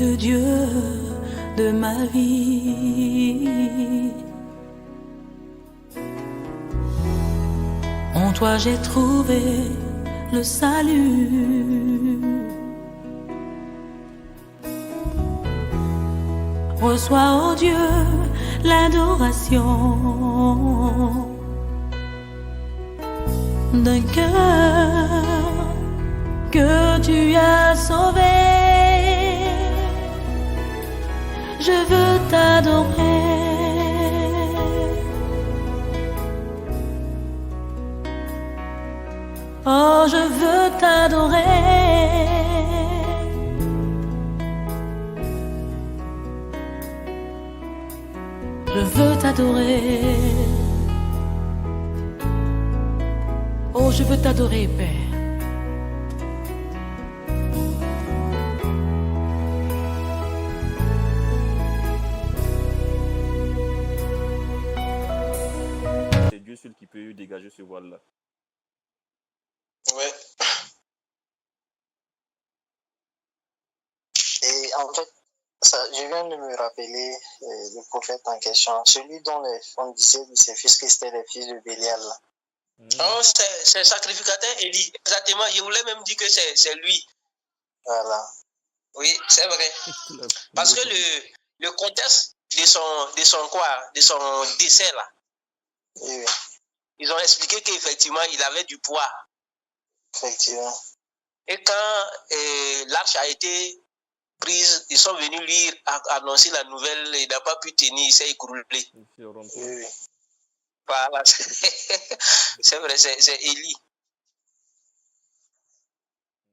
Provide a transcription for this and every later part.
le Dieu de ma vie. En toi j'ai trouvé le salut. Reçois, ô Dieu, l'adoration d'un cœur que tu as sauvé. Je veux t'adorer. Oh, je veux t'adorer. Je veux t'adorer. Oh, je veux t'adorer, Père. C'est Dieu seul qui peut dégager ce voile-là. Ouais. Et en fait, je viens de me rappeler le prophète en question, celui dont on disait de ses fils que c'était les fils de Bélial. Oh, c'est sacrificateur Élie. Exactement, je voulais même dire que c'est lui. Voilà. Oui, c'est vrai. Parce que le contexte de son décès là, Oui. ils ont expliqué qu'effectivement il avait du poids. Effectivement. Et quand l'arche a été prise, ils sont venus lui annoncer la nouvelle, il n'a pas pu tenir, il s'est écroulé. Oui. Voilà, c'est vrai, c'est Élie.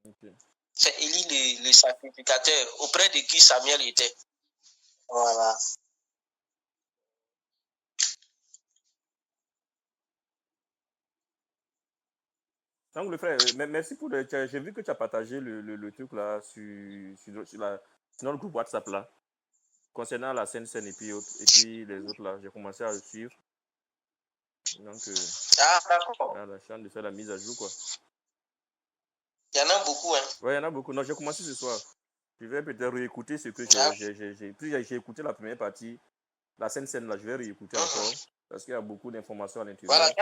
Okay. C'est Élie le sacrificateur auprès de qui Samuel était. Voilà. Donc, le frère, merci pour le. J'ai vu que tu as partagé le truc là sur dans le groupe WhatsApp là, concernant la scène et puis les autres là. J'ai commencé à le suivre. Donc, D'accord. voilà, je suis en train de faire la mise à jour quoi. Il y en a beaucoup, hein. Ouais, il y en a beaucoup. Non, j'ai commencé ce soir. Je vais peut-être réécouter ce que j'ai écouté la première partie, la scène là, je vais réécouter encore parce qu'il y a beaucoup d'informations à l'intérieur. Voilà,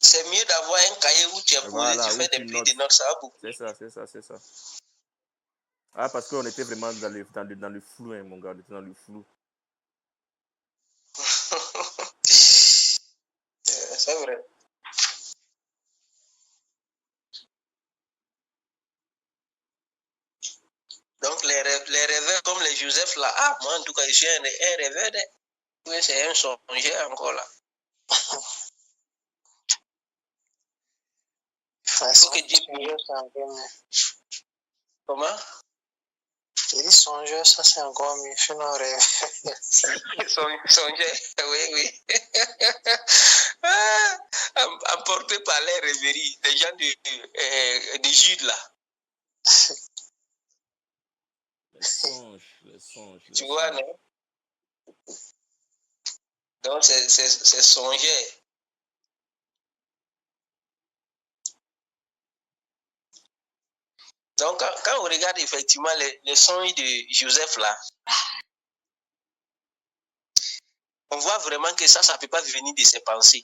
c'est mieux d'avoir un cahier où tu es posé, tu fais des prises de notes, ça va beaucoup. C'est ça. Ah, parce qu'on était vraiment dans le flou, hein, mon gars, on était dans le flou. C'est vrai. Donc, les rêveurs comme les Joseph là, moi en tout cas, je suis un rêveur. Oui, c'est un songeur encore là. Il faut que Dieu puisse. Comment? Il dit songeur, ça c'est encore mieux. Je suis non rêve. Songeur, oui. Emporté par les rêveries, des gens de Jude là. Les songes. Tu vois, non? Donc, c'est songeur. Donc, quand on regarde effectivement les songes de Joseph là, on voit vraiment que ça ne peut pas venir de ses pensées.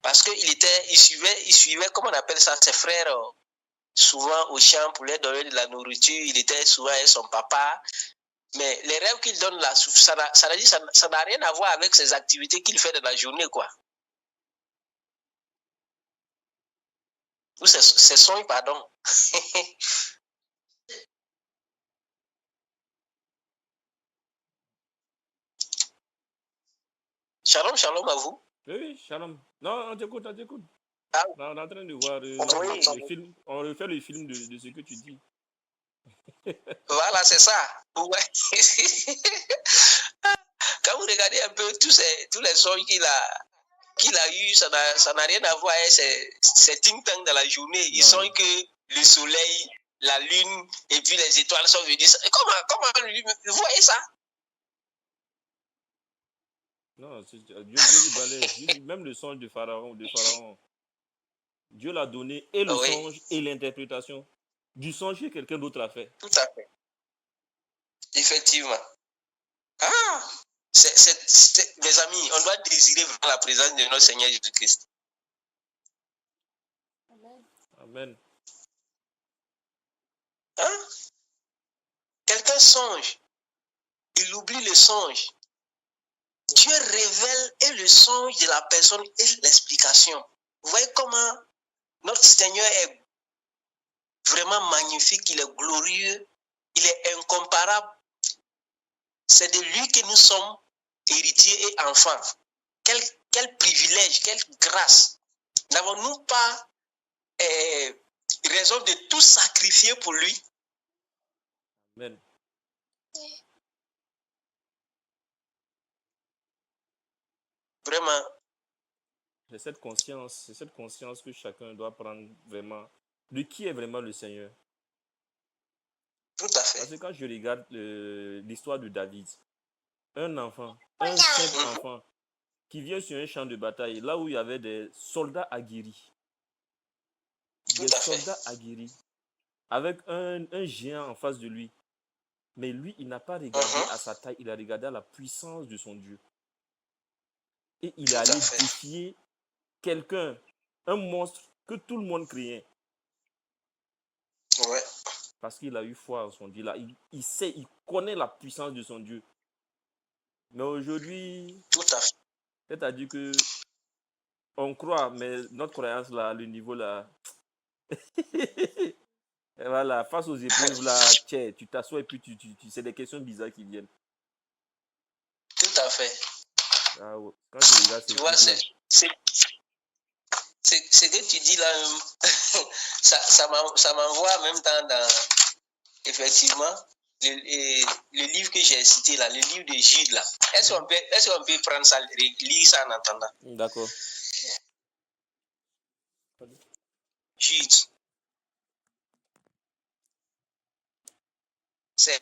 Parce qu'il suivait, comment on appelle ça, ses frères, souvent au champ pour leur donner de la nourriture. Il était souvent avec son papa. Mais les rêves qu'il donne là, ça n'a rien à voir avec ses activités qu'il fait dans la journée, quoi. Ou ses songes, pardon. Shalom à vous. Oui, shalom. Non, on t'écoute. Ah. Non, on est en train de voir le film. On refait le film de ce que tu dis. Voilà, c'est ça. Ouais. Quand vous regardez un peu tous les songes qu'il a eu, ça n'a rien à voir avec ces ting-tang dans la journée. Ils sont que le soleil, la lune et puis les étoiles sont venues. Comment vous voyez ça? Non, Dieu lui balèze. Même le songe de Pharaon. Dieu l'a donné et le Oui. songe et l'interprétation du songe que quelqu'un d'autre a fait. Tout à fait. Effectivement. Ah! Mes amis, on doit désirer vraiment la présence de notre Seigneur Jésus-Christ. Amen. Hein? Quelqu'un songe, il oublie le songe. Dieu révèle et le songe de la personne et l'explication. Vous voyez comment notre Seigneur est vraiment magnifique, il est glorieux, il est incomparable. C'est de lui que nous sommes héritiers et enfants. Quel privilège, quelle grâce. N'avons-nous pas raison de tout sacrifier pour lui? Amen. Vraiment. C'est cette conscience que chacun doit prendre vraiment de qui est vraiment le Seigneur. Tout à fait. Parce que quand je regarde l'histoire de David, un enfant, un simple enfant, qui vient sur un champ de bataille, là où il y avait des soldats aguerris. Des soldats aguerris, avec un géant en face de lui. Mais lui, il n'a pas regardé à sa taille, il a regardé à la puissance de son Dieu. Et il est allé défier quelqu'un, un monstre que tout le monde craignait. Ouais. Parce qu'il a eu foi en son Dieu. Là, il sait, il connaît la puissance de son Dieu. Mais aujourd'hui, tout à fait. C'est-à-dire que on croit, mais notre croyance là, le niveau là, et voilà, face aux épreuves là, tu t'assois et puis c'est des questions bizarres qui viennent. Tout à fait. Ah, ouais. Quand je regarde, tu vois, ce que tu dis là, ça m'envoie en même temps dans, effectivement, le livre que j'ai cité là, le livre de Jude là. Est-ce qu'on peut prendre ça, lire ça en attendant? D'accord. Jude. C'est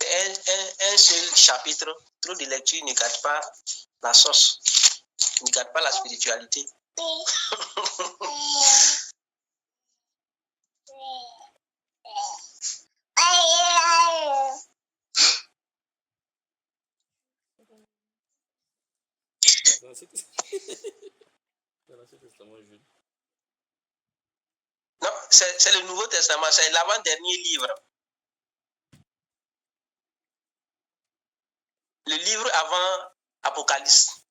un seul chapitre. Trop de lecture ne gâte pas la sauce, ne gâte pas la spiritualité. Non, c'est le Nouveau Testament, c'est l'avant-dernier livre. Le livre avant Apocalypse.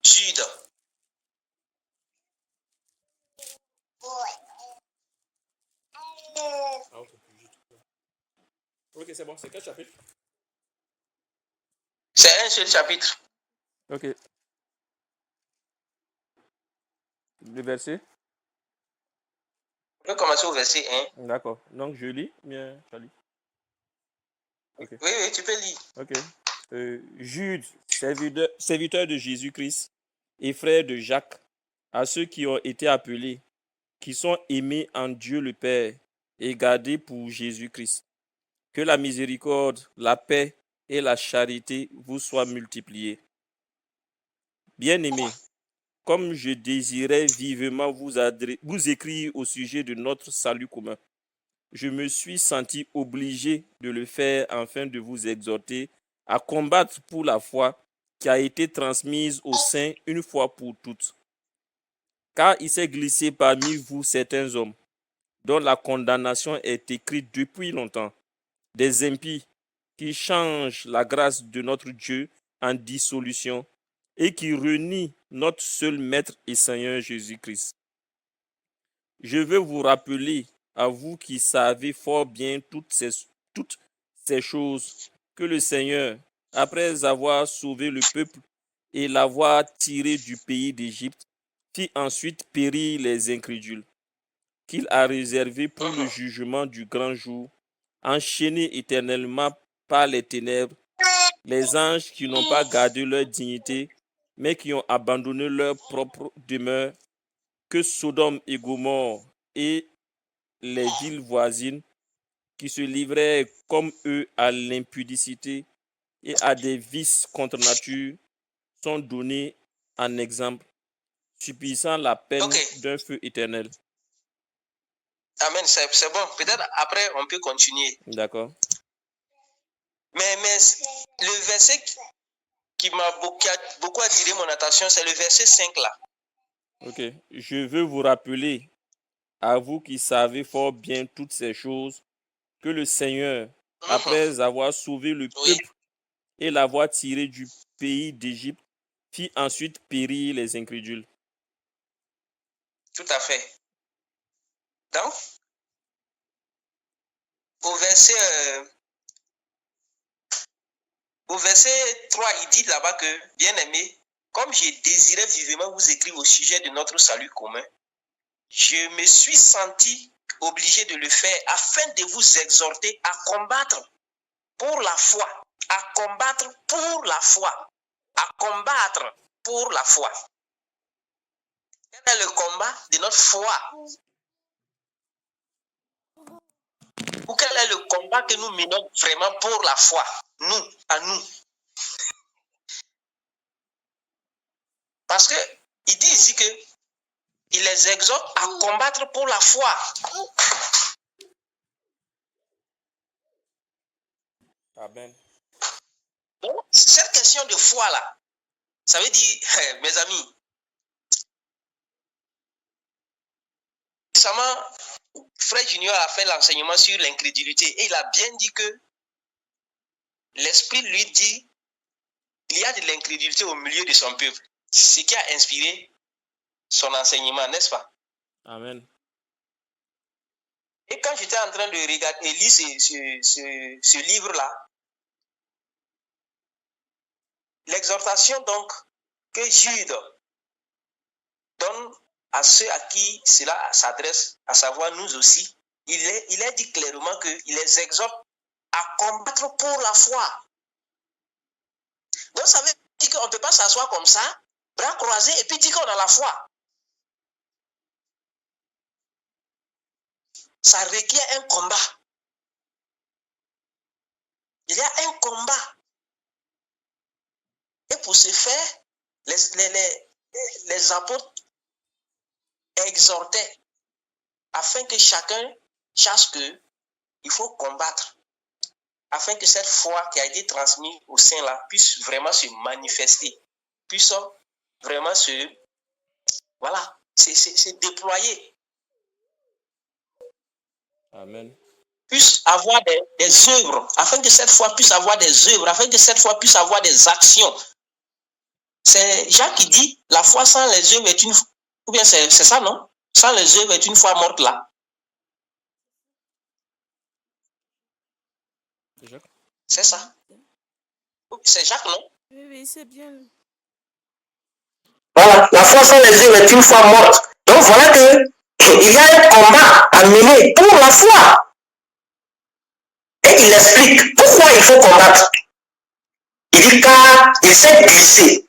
Jude. Ok, c'est bon, c'est quel chapitre? C'est un seul chapitre. Ok. Le verset? On peut commencer au verset 1. D'accord. Donc je lis bien, je lis. Okay. Oui, tu peux lire. Ok. Jude, serviteur de Jésus-Christ et frère de Jacques, à ceux qui ont été appelés, qui sont aimés en Dieu le Père et gardés pour Jésus-Christ. Que la miséricorde, la paix et la charité vous soient multipliées. Bien-aimés, comme je désirais vivement vous écrire au sujet de notre salut commun, je me suis senti obligé de le faire afin de vous exhorter à combattre pour la foi qui a été transmise aux saints une fois pour toutes. Car il s'est glissé parmi vous certains hommes dont la condamnation est écrite depuis longtemps, des impies qui changent la grâce de notre Dieu en dissolution et qui renient notre seul Maître et Seigneur Jésus-Christ. Je veux vous rappeler, à vous qui savez fort bien toutes ces choses, que le Seigneur, après avoir sauvé le peuple et l'avoir tiré du pays d'Égypte, fit ensuite périr les incrédules, qu'il a réservés pour le jugement du grand jour, enchaînés éternellement par les ténèbres, les anges qui n'ont pas gardé leur dignité, mais qui ont abandonné leur propre demeure, que Sodome et Gomorrhe et les villes voisines qui se livraient comme eux à l'impudicité et à des vices contre nature sont donnés en exemple, subissant la peine Ok. d'un feu éternel. Amen, c'est bon. Peut-être après, on peut continuer. D'accord. Mais le verset qui a beaucoup attiré mon attention, c'est le verset 5 là. Ok. Je veux vous rappeler, à vous qui savez fort bien toutes ces choses, que le Seigneur, après avoir sauvé le Oui, peuple et l'avoir tiré du pays d'Égypte, fit ensuite périr les incrédules. tout à fait. Donc, au verset 3, il dit là-bas que, bien aimé, comme j'ai désiré vivement vous écrire au sujet de notre salut commun, je me suis senti obligé de le faire afin de vous exhorter à combattre pour la foi, à combattre pour la foi, à combattre pour la foi. Quel est le combat de notre foi? Ou quel est le combat que nous menons vraiment pour la foi? Nous, à nous. Parce que il dit ici que il les exhorte à combattre pour la foi. Amen. Donc, cette question de foi là, ça veut dire, mes amis, récemment, Frère Junior a fait l'enseignement sur l'incrédulité et il a bien dit que l'Esprit lui dit il y a de l'incrédulité au milieu de son peuple. Ce qui a inspiré son enseignement, n'est-ce pas? Amen. Et quand j'étais en train de regarder et lire ce livre-là, l'exhortation donc que Jude donne à ceux à qui cela s'adresse, à savoir nous aussi, il est dit clairement qu'il les exhorte à combattre pour la foi. Donc ça veut dire qu'on ne peut pas s'asseoir comme ça, bras croisés, et puis dire qu'on a la foi. Ça requiert un combat. Il y a un combat. Et pour ce faire, les apôtres exhortaient afin que chacun sache qu'il faut combattre, afin que cette foi qui a été transmise au sein là puisse vraiment se manifester, puisse vraiment se déployer. Amen. Puisse avoir des œuvres, afin que cette foi puisse avoir des œuvres, afin que cette foi puisse avoir des actions. C'est Jacques qui dit, la foi sans les œuvres est une... Ou bien c'est ça, non? Sans les œuvres est une foi morte là. Jacques. C'est ça. C'est Jacques, non? Oui, c'est bien. Voilà, la foi sans les œuvres est une foi morte. Donc voilà que il y a un combat à mener pour la foi. Et il explique pourquoi il faut combattre. Il dit car il s'est glissé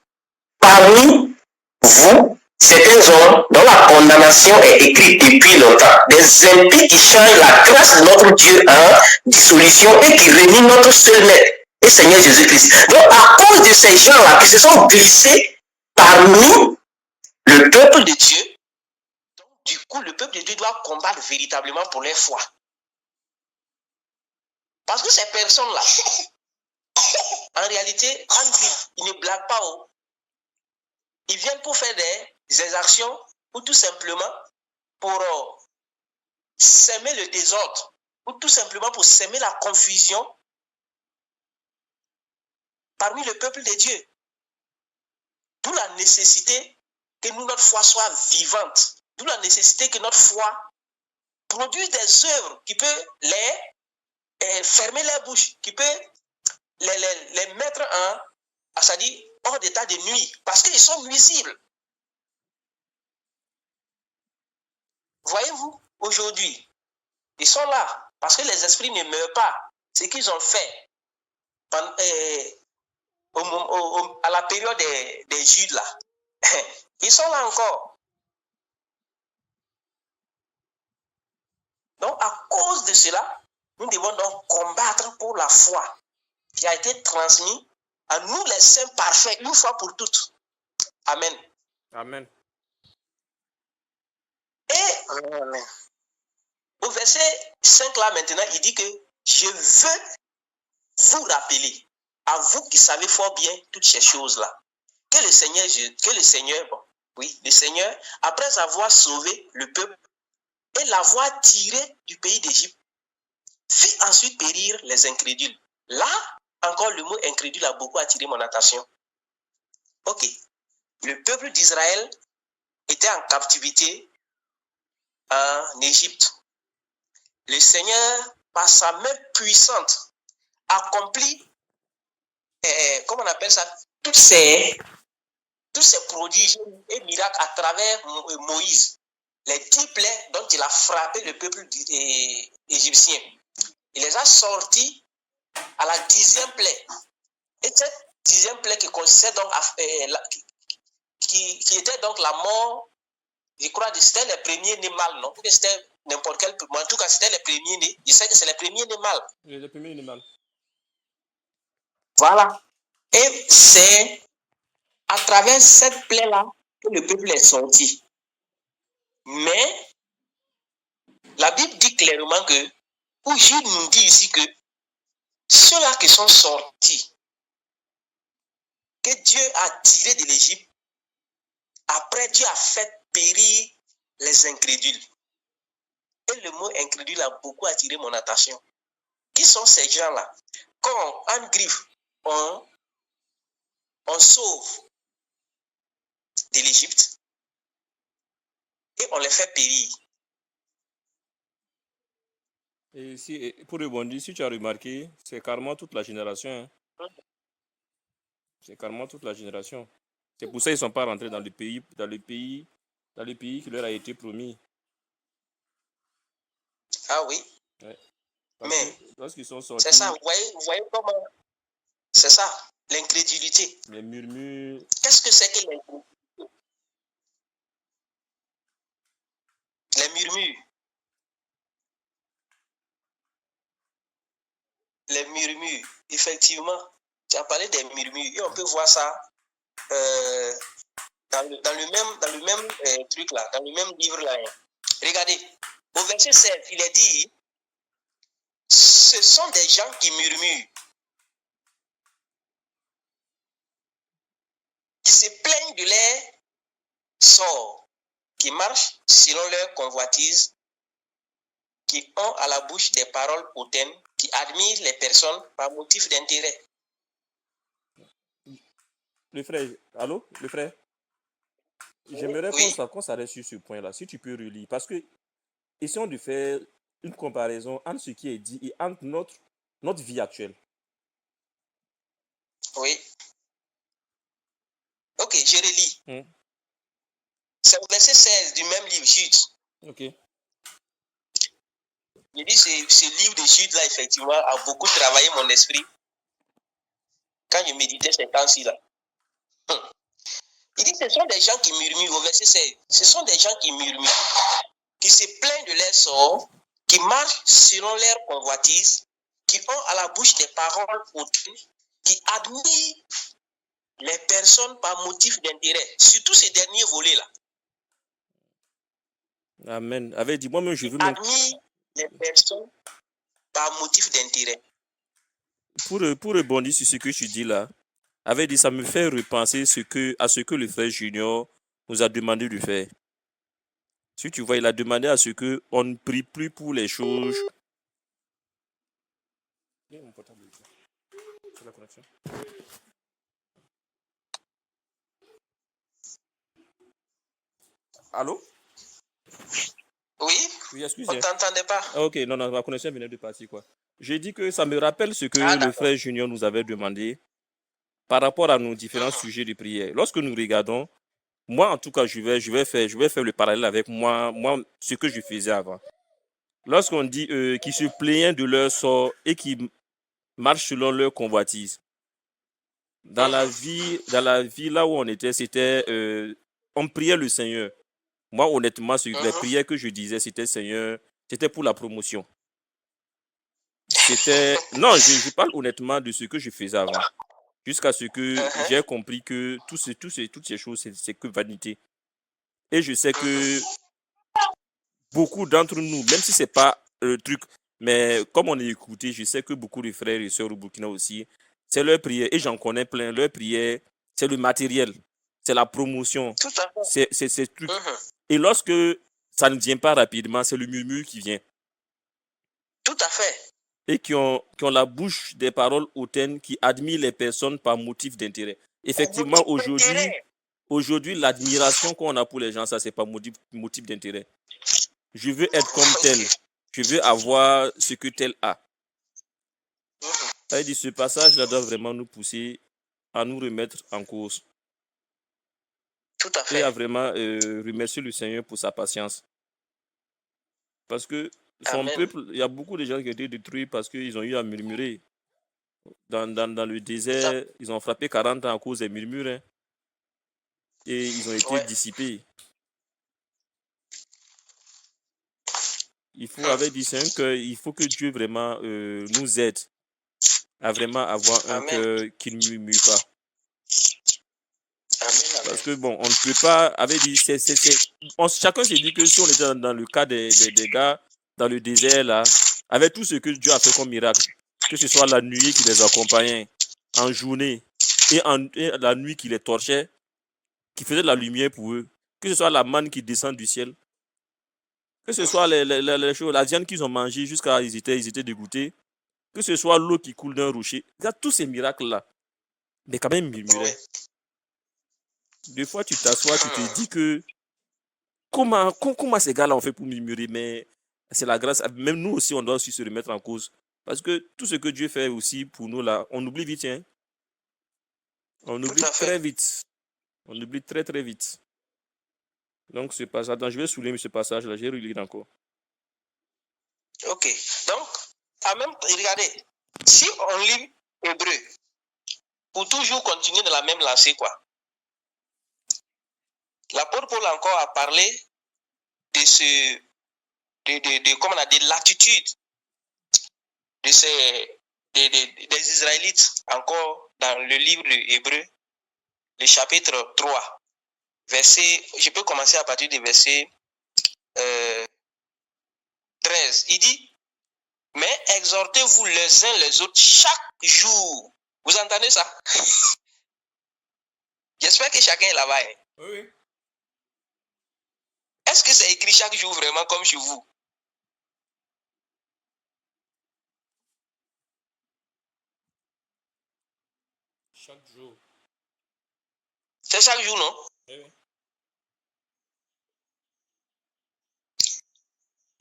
parmi vous certains hommes dont la condamnation est écrite depuis longtemps, des impies qui changent la grâce de notre Dieu en dissolution et qui renient notre seul maître et Seigneur Jésus-Christ. Donc à cause de ces gens-là qui se sont glissés parmi le peuple de Dieu, donc, du coup, le peuple de Dieu doit combattre véritablement pour leur foi. Parce que ces personnes-là, en réalité, ils ne blaguent pas. Ils viennent pour faire des actions ou tout simplement pour s'aimer le désordre ou tout simplement pour s'aimer la confusion parmi le peuple de Dieu. D'où la nécessité que notre foi soit vivante. D'où la nécessité que notre foi produise des œuvres qui peuvent fermer les bouches, qui peut les mettre c'est-à-dire hors d'état de nuit, parce qu'ils sont nuisibles. Voyez-vous, aujourd'hui, ils sont là, parce que les esprits ne meurent pas. Ce qu'ils ont fait à la période des Judes, là, ils sont là encore. Donc, à cause de cela, nous devons donc combattre pour la foi qui a été transmise à nous les saints parfaits, une fois pour toutes. Amen. Amen. Et Amen. au verset 5 là maintenant, il dit que je veux vous rappeler, à vous qui savez fort bien toutes ces choses-là, que le Seigneur, après avoir sauvé le peuple et l'avoir tiré du pays d'Égypte, fit ensuite périr les incrédules. Là, encore le mot incrédule a beaucoup attiré mon attention. Ok, le peuple d'Israël était en captivité en Égypte. Le Seigneur, par sa main puissante, accomplit, comment on appelle ça, tous ces prodiges et miracles à travers Moïse. Les 10 plaies dont il a frappé le peuple égyptien. Il les a sortis à la 10e plaie. Et cette 10e plaie qui consistait donc qui était donc la mort, je crois que c'était les premiers-nés mâles, non? C'était n'importe quel, en tout cas c'était les premiers-nés. Je sais que c'est les premiers-nés mâles. Les premiers-nés mâles. Voilà. Et c'est à travers cette plaie-là que le peuple est sorti. Mais la Bible dit clairement que, ou Jude nous dit ici que ceux-là qui sont sortis, que Dieu a tirés de l'Égypte, après Dieu a fait périr les incrédules. Et le mot incrédule a beaucoup attiré mon attention. Qui sont ces gens-là? Quand en griffe, on sauve de l'Égypte et on les fait périr. Et pour rebondir, si tu as remarqué, c'est carrément toute la génération. Hein. C'est carrément toute la génération. C'est pour ça qu'ils ne sont pas rentrés dans le pays qui leur a été promis. Ah oui. Ouais. Mais lorsqu'ils sont sortis, c'est ça, vous voyez comment. C'est ça, l'incrédulité. Les murmures. Qu'est-ce que c'est que l'incrédulité? Les murmures. Les murmures, effectivement. Tu as parlé des murmures et on peut voir ça dans le même truc là, dans le même livre là. Regardez, au verset 7, il est dit, ce sont des gens qui murmurent, qui se plaignent de leur sort, qui marchent selon leur convoitise, qui ont à la bouche des paroles hautaines, qui admirent les personnes par motif d'intérêt. Le frère, allô, le frère? J'aimerais qu'on s'arrête sur ce point-là, si tu peux relire, parce que essayons de faire une comparaison entre ce qui est dit et entre notre vie actuelle. Oui. Ok, je relis. C'est au verset 16 du même livre, Jude. Ok. Je dis, ce livre de Jude, là, effectivement, a beaucoup travaillé mon esprit quand je méditais ces temps-ci, là. Il dit, ce sont des gens qui murmurent, au verset 16, ce sont des gens qui murmurent, qui se plaignent de leur sort, qui marchent selon leur convoitise, qui ont à la bouche des paroles hautaines, qui admirent les personnes par motif d'intérêt, surtout ces derniers volets-là. Amen. Avait dit, moi-même, je veux admire les personnes par motif d'intérêt. Pour rebondir sur ce que tu dis là, avait dit, ça me fait repenser à ce que le frère Junior nous a demandé de faire. Si tu vois, il a demandé à ce qu'on ne prie plus pour les choses. Allô? Oui, excusez. On ne t'entendait pas. Ah, ok, non, ma connexion venait de partir, quoi. J'ai dit que ça me rappelle ce que le frère Junior nous avait demandé par rapport à nos différents sujets de prière. Lorsque nous regardons, moi, en tout cas, je vais faire le parallèle avec moi, ce que je faisais avant. Lorsqu'on dit qu'ils se plaignent de leur sort et qui marchent selon leur convoitise, dans la vie là où on était, c'était on priait le Seigneur. Moi, honnêtement, les prières que je disais, c'était Seigneur, c'était pour la promotion. Non, je parle honnêtement de ce que je faisais avant. Jusqu'à ce que j'ai compris que toutes ces choses, c'est que vanité. Et je sais que beaucoup d'entre nous, même si c'est pas le truc, mais comme on est écouté, je sais que beaucoup de frères et sœurs au Burkina aussi, c'est leur prière, et j'en connais plein, leur prière, c'est le matériel, c'est la promotion, Tout à fait. c'est ces trucs. Et lorsque ça ne vient pas rapidement, c'est le murmure qui vient. Tout à fait. Et qui ont la bouche des paroles hautaines, qui admirent les personnes par motif d'intérêt. Effectivement, aujourd'hui, l'admiration qu'on a pour les gens, ça, c'est pas motif d'intérêt. Je veux être comme tel. Je veux avoir ce que tel a. Ça veut dire, ce passage-là doit vraiment nous pousser à nous remettre en cause. Tout à fait. Et à vraiment remercier le Seigneur pour sa patience. Parce que son peuple, il y a beaucoup de gens qui ont été détruits parce qu'ils ont eu à murmurer. Dans le désert, ils ont frappé 40 ans à cause des murmures. Hein, et ils ont été dissipés. Il faut, avec dit il faut que Dieu vraiment nous aide à vraiment avoir un cœur qui ne murmure pas. Parce que bon, on ne peut pas, avec dit, chacun se dit que si on était dans le cas des gars dans le désert là, avec tout ce que Dieu a fait comme miracle, que ce soit la nuit qui les accompagnait en journée et la nuit qui les torchait, qui faisait de la lumière pour eux, que ce soit la manne qui descend du ciel, que ce soit les choses, la viande qu'ils ont mangée jusqu'à ils étaient dégoûtés, que ce soit l'eau qui coule d'un rocher, il y a tous ces miracles-là. Mais quand même murmurer. Des fois, tu t'assois, tu te dis que comment ces gars-là ont fait pour murmurer, mais c'est la grâce. Même nous aussi, on doit aussi se remettre en cause. Parce que tout ce que Dieu fait aussi pour nous, là, on oublie vite. Hein? On oublie très vite. On oublie très, très vite. Donc, ce passage, je vais souligner ce passage-là, je vais relire encore. Ok. Donc, regardez, si on lit Hébreu, pour toujours continuer dans la même lancée, quoi. L'apôtre Paul encore a parlé comment on a dit, l'attitude des Israélites, encore dans le livre de Hébreu, le chapitre 3, verset, je peux commencer à partir du verset 13. Il dit, mais exhortez-vous les uns les autres chaque jour. Vous entendez ça? J'espère que chacun est là-bas. Hein? Oui. Est-ce que c'est écrit chaque jour vraiment comme chez vous? Chaque jour. C'est chaque jour, non? Oui.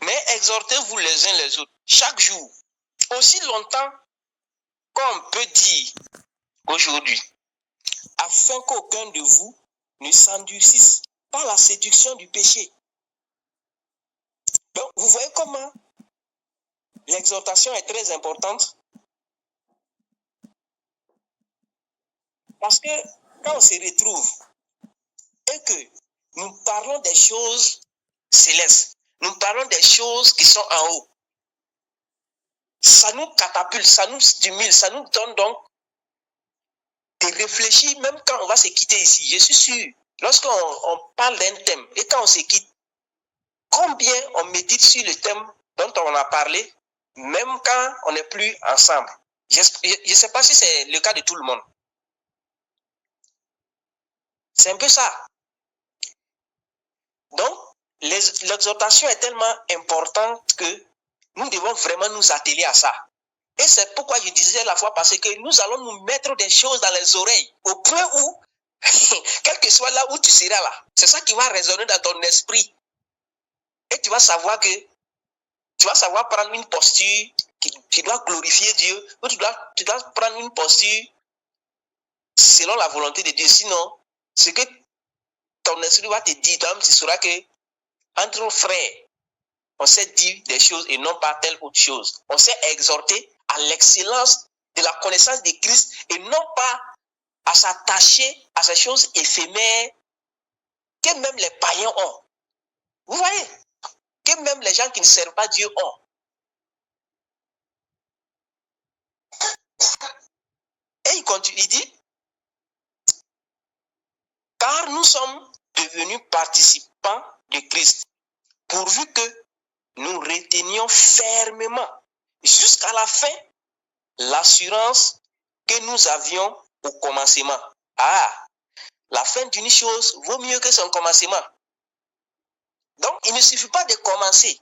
Mais exhortez-vous les uns les autres chaque jour, aussi longtemps qu'on peut dire aujourd'hui, afin qu'aucun de vous ne s'endurcisse par la séduction du péché. Donc, vous voyez comment l'exhortation est très importante. Parce que quand on se retrouve et que nous parlons des choses célestes, nous parlons des choses qui sont en haut, ça nous catapulte, ça nous stimule, ça nous donne donc de réfléchir, même quand on va se quitter ici. Je suis sûr, lorsqu'on parle d'un thème et quand on se quitte, combien on médite sur le thème dont on a parlé, même quand on n'est plus ensemble. Je ne sais pas si c'est le cas de tout le monde. C'est un peu ça. Donc, l'exhortation est tellement importante que nous devons vraiment nous atteler à ça. Et c'est pourquoi je disais la fois passée que nous allons nous mettre des choses dans les oreilles, au point où, quel que soit là où tu seras là, c'est ça qui va résonner dans ton esprit. Et tu vas savoir prendre une posture qui doit glorifier Dieu, ou tu dois prendre une posture selon la volonté de Dieu. Sinon, ce que ton esprit va te dire, toi-même, tu sauras que entre nos frères, on sait dire des choses et non pas telle autre chose. On sait exhorter à l'excellence de la connaissance de Christ et non pas à s'attacher à ces choses éphémères que même les païens ont. Vous voyez? Que même les gens qui ne servent pas Dieu ont. Et continue, il dit, car nous sommes devenus participants de Christ, pourvu que nous retenions fermement jusqu'à la fin l'assurance que nous avions au commencement. Ah, la fin d'une chose vaut mieux que son commencement. Donc, il ne suffit pas de commencer.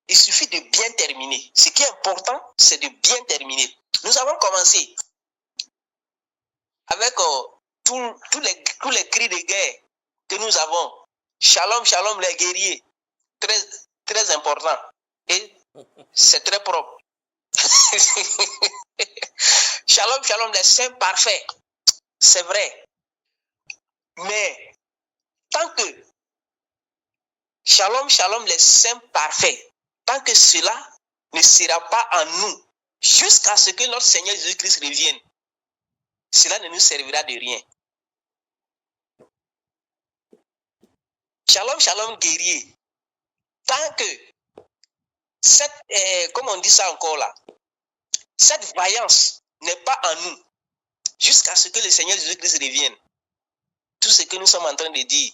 Il suffit de bien terminer. Ce qui est important, c'est de bien terminer. Nous avons commencé avec tous les cris de guerre que nous avons. Shalom, shalom, les guerriers. Très, très important. Et c'est très propre. Shalom, shalom, les saints parfaits. C'est vrai. Mais tant que shalom, shalom, les saints parfaits, tant que cela ne sera pas en nous, jusqu'à ce que notre Seigneur Jésus-Christ revienne, cela ne nous servira de rien. Shalom, shalom, guerrier. Tant que comme on dit ça encore là, cette vaillance n'est pas en nous, jusqu'à ce que le Seigneur Jésus-Christ revienne, tout ce que nous sommes en train de dire,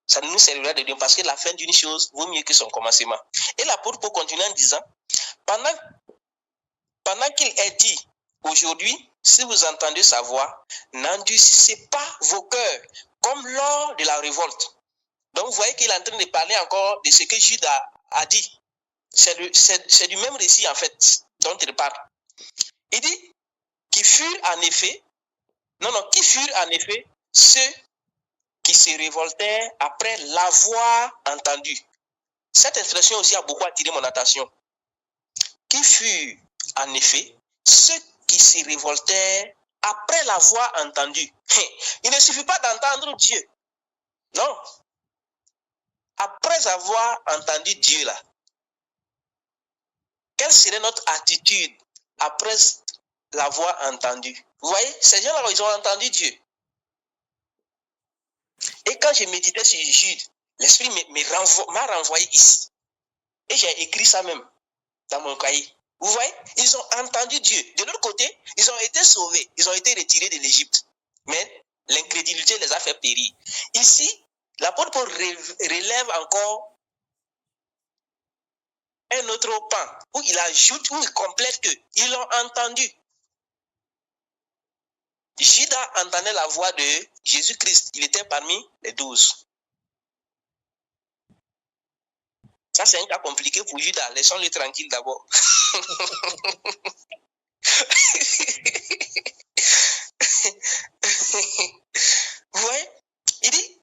ça ne nous servira de rien, parce que la fin d'une chose vaut mieux que son commencement. Et l'apôtre peut continuer en disant, pendant qu'il est dit, aujourd'hui, si vous entendez sa voix, n'endurcissez pas vos cœurs, comme lors de la révolte. Donc vous voyez qu'il est en train de parler encore de ce que Jude a dit. C'est du même récit en fait, dont il parle. Il dit, qui furent en effet ceux qui se révoltèrent après l'avoir entendu. Cette expression aussi a beaucoup attiré mon attention. Qui furent en effet ceux qui se révoltèrent après l'avoir entendu. Il ne suffit pas d'entendre Dieu. Non. Après avoir entendu Dieu là, quelle serait notre attitude après l'avoir entendu? Vous voyez, ces gens-là, ils ont entendu Dieu. Et quand je méditais sur Jude, l'Esprit m'a renvoyé ici. Et j'ai écrit ça même dans mon cahier. Vous voyez, ils ont entendu Dieu. De l'autre côté, ils ont été sauvés. Ils ont été retirés de l'Égypte. Mais l'incrédulité les a fait périr. Ici, l'apôtre Paul relève encore un autre pan où il ajoute, où il complète qu'ils l'ont entendu. Judas entendait la voix de Jésus-Christ. Il était parmi les 12. Ça, c'est un cas compliqué pour Judas. Laissons-le tranquille d'abord. Vous voyez? Il dit,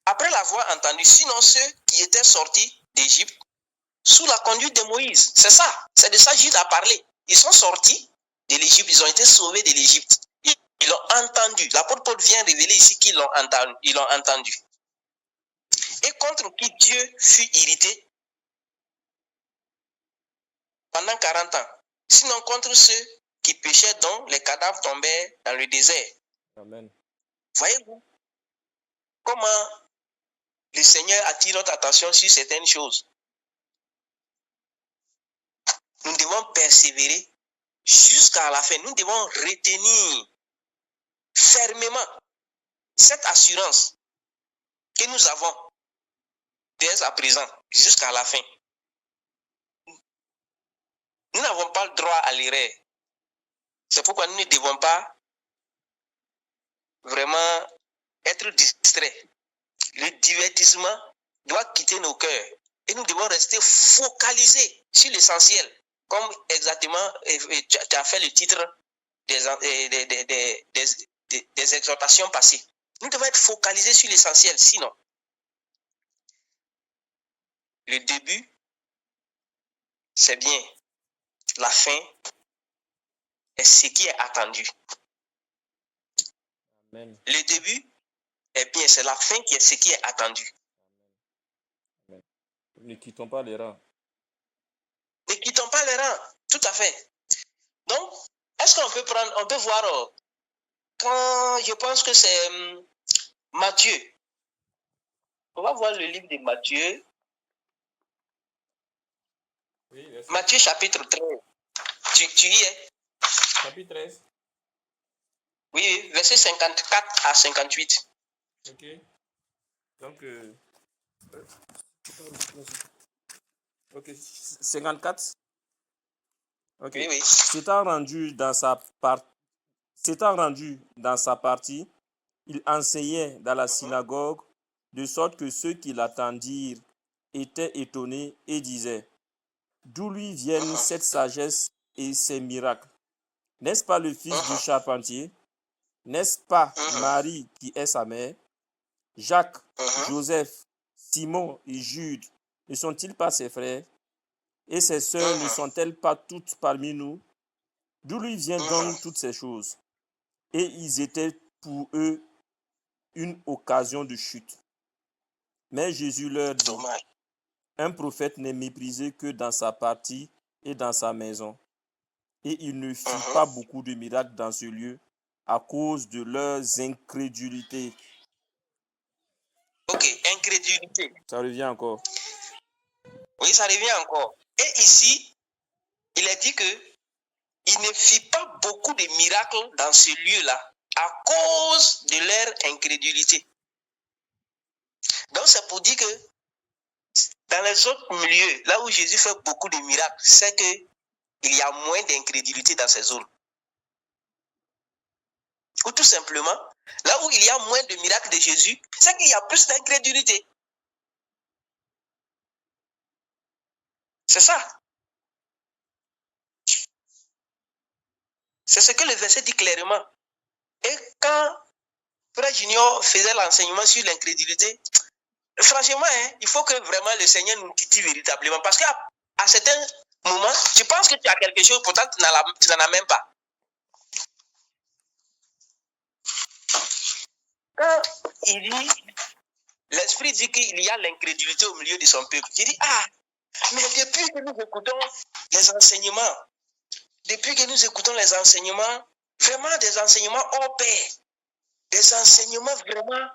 après l'avoir entendu, sinon ceux qui étaient sortis d'Égypte sous la conduite de Moïse. C'est ça. C'est de ça que Judas a parlé. Ils sont sortis de l'Égypte. Ils ont été sauvés de l'Égypte. Ils l'ont entendu. L'apôtre Paul vient révéler ici qu'ils l'ont entendu. Ils l'ont entendu. Et contre qui Dieu fut irrité pendant 40 ans. Sinon contre ceux qui péchaient, dont les cadavres tombèrent dans le désert. Amen. Voyez-vous comment le Seigneur attire notre attention sur certaines choses. Nous devons persévérer jusqu'à la fin. Nous devons retenir fermement cette assurance que nous avons dès à présent jusqu'à la fin. Nous n'avons pas le droit à l'erreur. C'est pourquoi nous ne devons pas vraiment être distraits. Le divertissement doit quitter nos cœurs et nous devons rester focalisés sur l'essentiel, comme exactement tu as fait le titre des exhortations passées. Nous devons être focalisés sur l'essentiel, sinon le début, c'est bien. La fin est ce qui est attendu. Amen. Le début est bien, c'est la fin qui est ce qui est attendu. Amen. Ne quittons pas les rangs. Ne quittons pas les rangs, tout à fait. Donc, est-ce qu'on peut prendre, on peut voir quand je pense que c'est Matthieu. On va voir le livre de Matthieu. Oui, Matthieu chapitre 13. Tu y es? Chapitre 13. Oui, verset 54 à 58. Ok. Donc, ok, 54. Ok. Oui, oui. S'étant rendu dans sa partie, il enseignait dans la synagogue, de sorte que ceux qui l'attendirent étaient étonnés et disaient: d'où lui viennent cette sagesse et ces miracles? N'est-ce pas le fils du charpentier? N'est-ce pas Marie qui est sa mère? Jacques, Joseph, Simon et Jude ne sont-ils pas ses frères? Et ses sœurs ne sont-elles pas toutes parmi nous? D'où lui viennent donc toutes ces choses? Et ils étaient pour eux une occasion de chute. Mais Jésus leur dit: Dommage. un prophète n'est méprisé que dans sa partie et dans sa maison. Et il ne fit pas beaucoup de miracles dans ce lieu à cause de leurs incrédulités. Ok, incrédulité. Ça revient encore. Oui, ça revient encore. Et ici, il est dit que il ne fit pas beaucoup de miracles dans ce lieu-là à cause de leur incrédulité. Donc, c'est pour dire que dans les autres milieux, là où Jésus fait beaucoup de miracles, c'est qu'il y a moins d'incrédulité dans ces zones. Ou tout simplement, là où il y a moins de miracles de Jésus, c'est qu'il y a plus d'incrédulité. C'est ça. C'est ce que le verset dit clairement. Et quand Frère Junior faisait l'enseignement sur l'incrédulité, franchement, il faut que vraiment le Seigneur nous titille véritablement. Parce qu'à certains moments, tu penses que tu as quelque chose, pourtant tu n'en as même pas. Quand il dit, l'Esprit dit qu'il y a l'incrédulité au milieu de son peuple, il dit: ah, mais depuis que nous écoutons les enseignements, vraiment des enseignements hors pair, des enseignements vraiment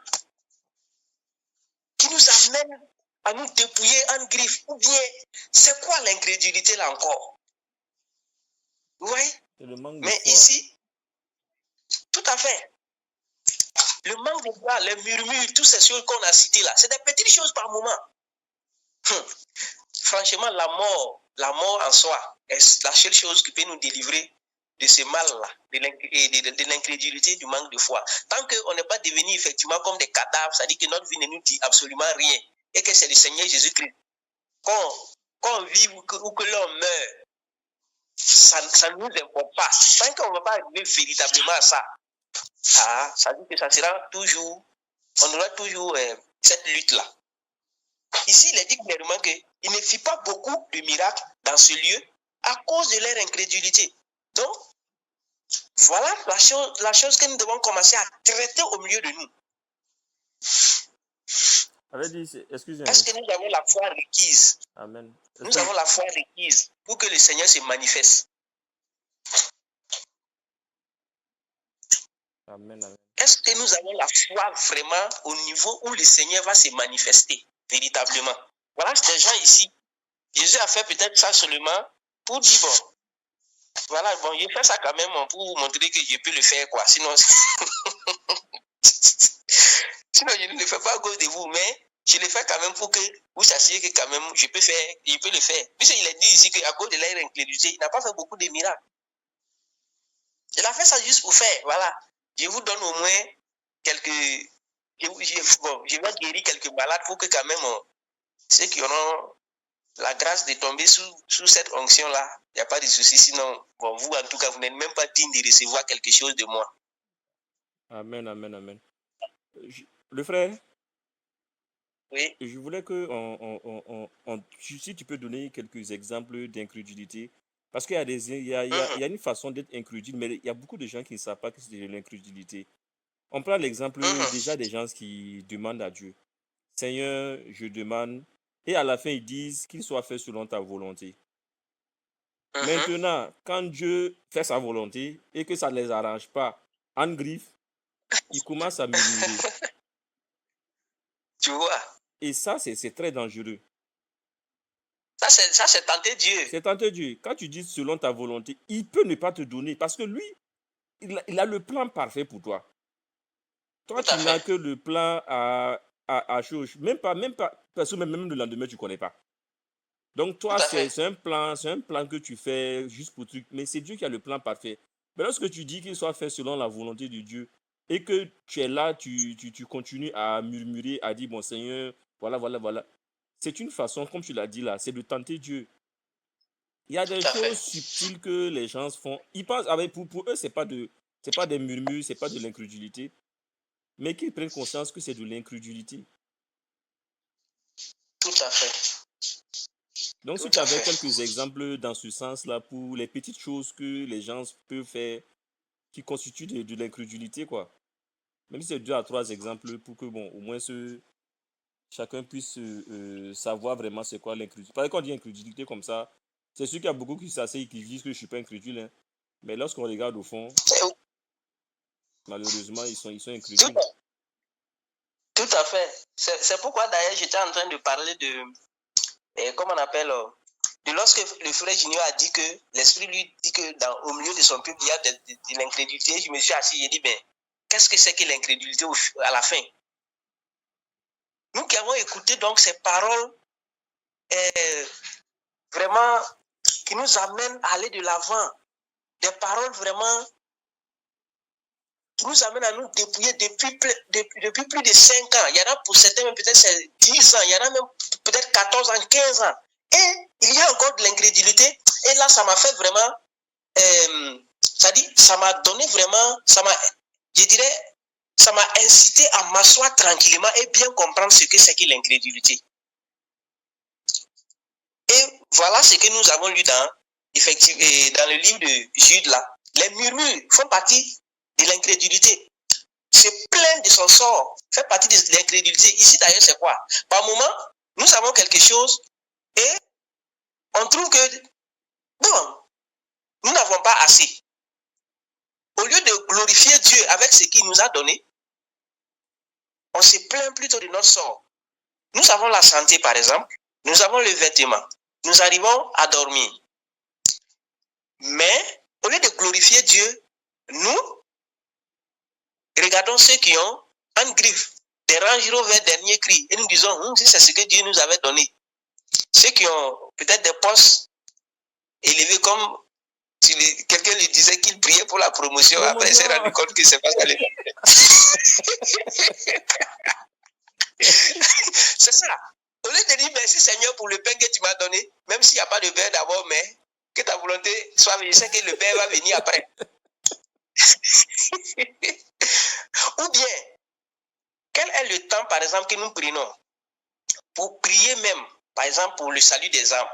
qui nous amènent à nous dépouiller en griffe. Ou bien, c'est quoi l'incrédulité là encore? Vous voyez? Mais ici, tout à fait. Le manque de foi, les murmures, toutes ces choses qu'on a citées là, c'est des petites choses par moment. Franchement, la mort en soi est la seule chose qui peut nous délivrer de ce mal-là, de l'incrédulité, du manque de foi. Tant qu'on n'est pas devenu effectivement comme des cadavres, ça dit que notre vie ne nous dit absolument rien et que c'est le Seigneur Jésus-Christ. Qu'on vive ou que l'on meurt, ça ne nous importe pas. Tant qu'on ne va pas arriver véritablement à ça, ça dit que ça sera toujours, on aura toujours cette lutte-là. Ici, il est dit clairement qu'il ne fit pas beaucoup de miracles dans ce lieu à cause de leur incrédulité. Donc, voilà la chose que nous devons commencer à traiter au milieu de nous. Excusez-moi. Est-ce que nous avons la foi requise? Amen. Nous avons la foi requise pour que le Seigneur se manifeste. Amen, amen. Est-ce que nous avons la foi vraiment au niveau où le Seigneur va se manifester véritablement? Voilà, ces gens ici. Jésus a fait peut-être ça seulement pour dire, bon, voilà, bon, je fais ça quand même pour vous montrer que je peux le faire, quoi. Sinon, sinon je ne le fais pas à cause de vous, mais je le fais quand même pour que vous sachiez que quand même, je peux le faire. Puisqu'il est dit ici qu'à cause de leur incrédulité, il n'a pas fait beaucoup de miracles. Il a fait ça juste pour faire, voilà. Je vous donne au moins quelques... je vais guérir quelques malades pour que quand même, ceux qui auront la grâce de tomber sous cette onction-là, il n'y a pas de souci. Sinon, bon, vous, en tout cas, vous n'êtes même pas digne de recevoir quelque chose de moi. Amen, amen, amen. Le frère, oui. Je voulais que, si tu peux donner quelques exemples d'incrédulité, parce qu'il y a une façon d'être incrédule, mais il y a beaucoup de gens qui ne savent pas que c'est de l'incrédulité. On prend l'exemple déjà des gens qui demandent à Dieu: Seigneur, je demande, et à la fin ils disent qu'il soit fait selon ta volonté. Maintenant, quand Dieu fait sa volonté et que ça ne les arrange pas, en griffe, ils commencent à murmurer. Tu vois? Et ça, c'est très dangereux. Ça, c'est tenter Dieu. C'est tenter Dieu. Quand tu dis selon ta volonté, il peut ne pas te donner parce que lui, il a le plan parfait pour toi. Toi, Tout à tu n'as fait. que le plan à chose. Même pas, parce que même le lendemain, tu ne connais pas. Donc, toi, Tout à c'est fait. un plan que tu fais juste pour truc. Mais c'est Dieu qui a le plan parfait. Mais lorsque tu dis qu'il soit fait selon la volonté de Dieu et que tu es là, tu continues à murmurer, à dire, bon Seigneur, voilà. C'est une façon, comme tu l'as dit là, c'est de tenter Dieu. Il y a des Tout à fait. choses subtiles que les gens font. Ils pensent, pour eux, c'est pas des murmures, c'est pas de l'incrédulité, mais qu'ils prennent conscience que c'est de l'incrédulité. Tout à fait. Donc, si Tout tu à avais fait. quelques exemples dans ce sens-là pour les petites choses que les gens peuvent faire qui constituent de l'incrédulité, quoi. Même si c'est 2 à 3 exemples pour que, bon, au moins chacun puisse savoir vraiment c'est quoi l'incrédulité. Parce que quand on dit incrédulité comme ça, c'est sûr qu'il y a beaucoup qui s'asseyent et qui disent que je ne suis pas incrédule, hein. Mais lorsqu'on regarde au fond, malheureusement, ils sont incrédules. Tout à fait. C'est pourquoi d'ailleurs j'étais en train de parler de, comment on appelle, de lorsque le frère Junior a dit que l'esprit lui dit que au milieu de son peuple, il y a de l'incrédulité. Je me suis assis et dit, ben, qu'est-ce que c'est que l'incrédulité à la fin? Nous qui avons écouté donc ces paroles vraiment qui nous amènent à aller de l'avant, des paroles vraiment qui nous amènent à nous dépouiller depuis plus de 5 ans. Il y en a pour certains, même peut-être c'est 10 ans, il y en a même peut-être 14 ans, 15 ans. Et il y a encore de l'incrédulité. Et là, ça m'a fait vraiment, ça m'a donné vraiment, je dirais, ça m'a incité à m'asseoir tranquillement et bien comprendre ce que c'est que l'incrédulité. Et voilà ce que nous avons lu dans le livre de Jude là. Les murmures font partie de l'incrédulité. Se plaindre de son sort fait partie de l'incrédulité. Ici d'ailleurs, c'est quoi? Par moment, nous avons quelque chose et on trouve que, bon, nous n'avons pas assez. Au lieu de glorifier Dieu avec ce qu'il nous a donné, on se plaint plutôt de notre sort. Nous avons la santé, par exemple, nous avons le vêtement, nous arrivons à dormir. Mais, au lieu de glorifier Dieu, nous regardons ceux qui ont en griffe des Range Rover dernier cri et nous disons, si c'est ce que Dieu nous avait donné. Ceux qui ont peut-être des postes élevés comme quelqu'un lui disait qu'il priait pour la promotion, après il s'est rendu compte que c'est pas ça. C'est ça. Au lieu de dire merci Seigneur pour le pain que tu m'as donné, même s'il n'y a pas de pain d'abord, mais que ta volonté soit venue, je sais que le pain va venir après. Ou bien, quel est le temps, par exemple, que nous prenons pour prier même, par exemple, pour le salut des âmes,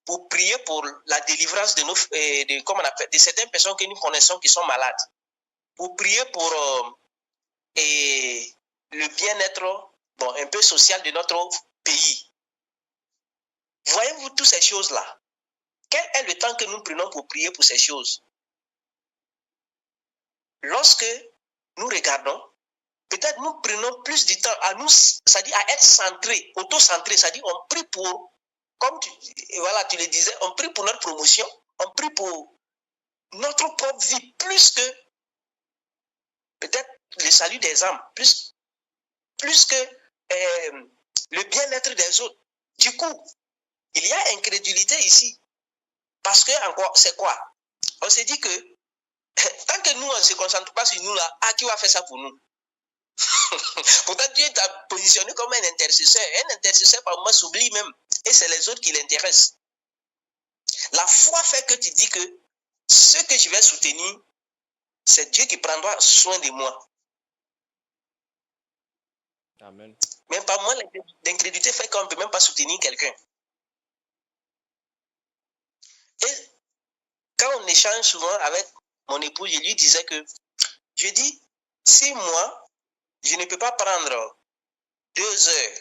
pour prier pour la délivrance de de certaines personnes que nous connaissons qui sont malades, pour prier pour le bien-être, bon, un peu social de notre pays. Voyez-vous toutes ces choses-là? Quel est le temps que nous prenons pour prier pour ces choses? Lorsque nous regardons, peut-être nous prenons plus de temps à nous, c'est-à-dire à être centrés, auto-centrés, c'est-à-dire on prie pour, comme tu le disais, on prie pour notre promotion, on prie pour notre propre vie, plus que peut-être le salut des âmes, plus que le bien-être des autres. Du coup, il y a incrédulité ici. Parce que, encore, c'est quoi? On s'est dit que tant que nous, on ne se concentre pas sur nous, là, qui va faire ça pour nous? Pourtant, Dieu t'a positionné comme un intercesseur. Un intercesseur, par moment, s'oublie même. Et c'est les autres qui l'intéressent. La foi fait que tu dis que ce que je vais soutenir, c'est Dieu qui prendra soin de moi. Amen. Même par moi, l'incrédulité fait qu'on ne peut même pas soutenir quelqu'un. Et quand on échange souvent avec mon épouse, je lui disais que, je dis, si moi, je ne peux pas prendre 2 heures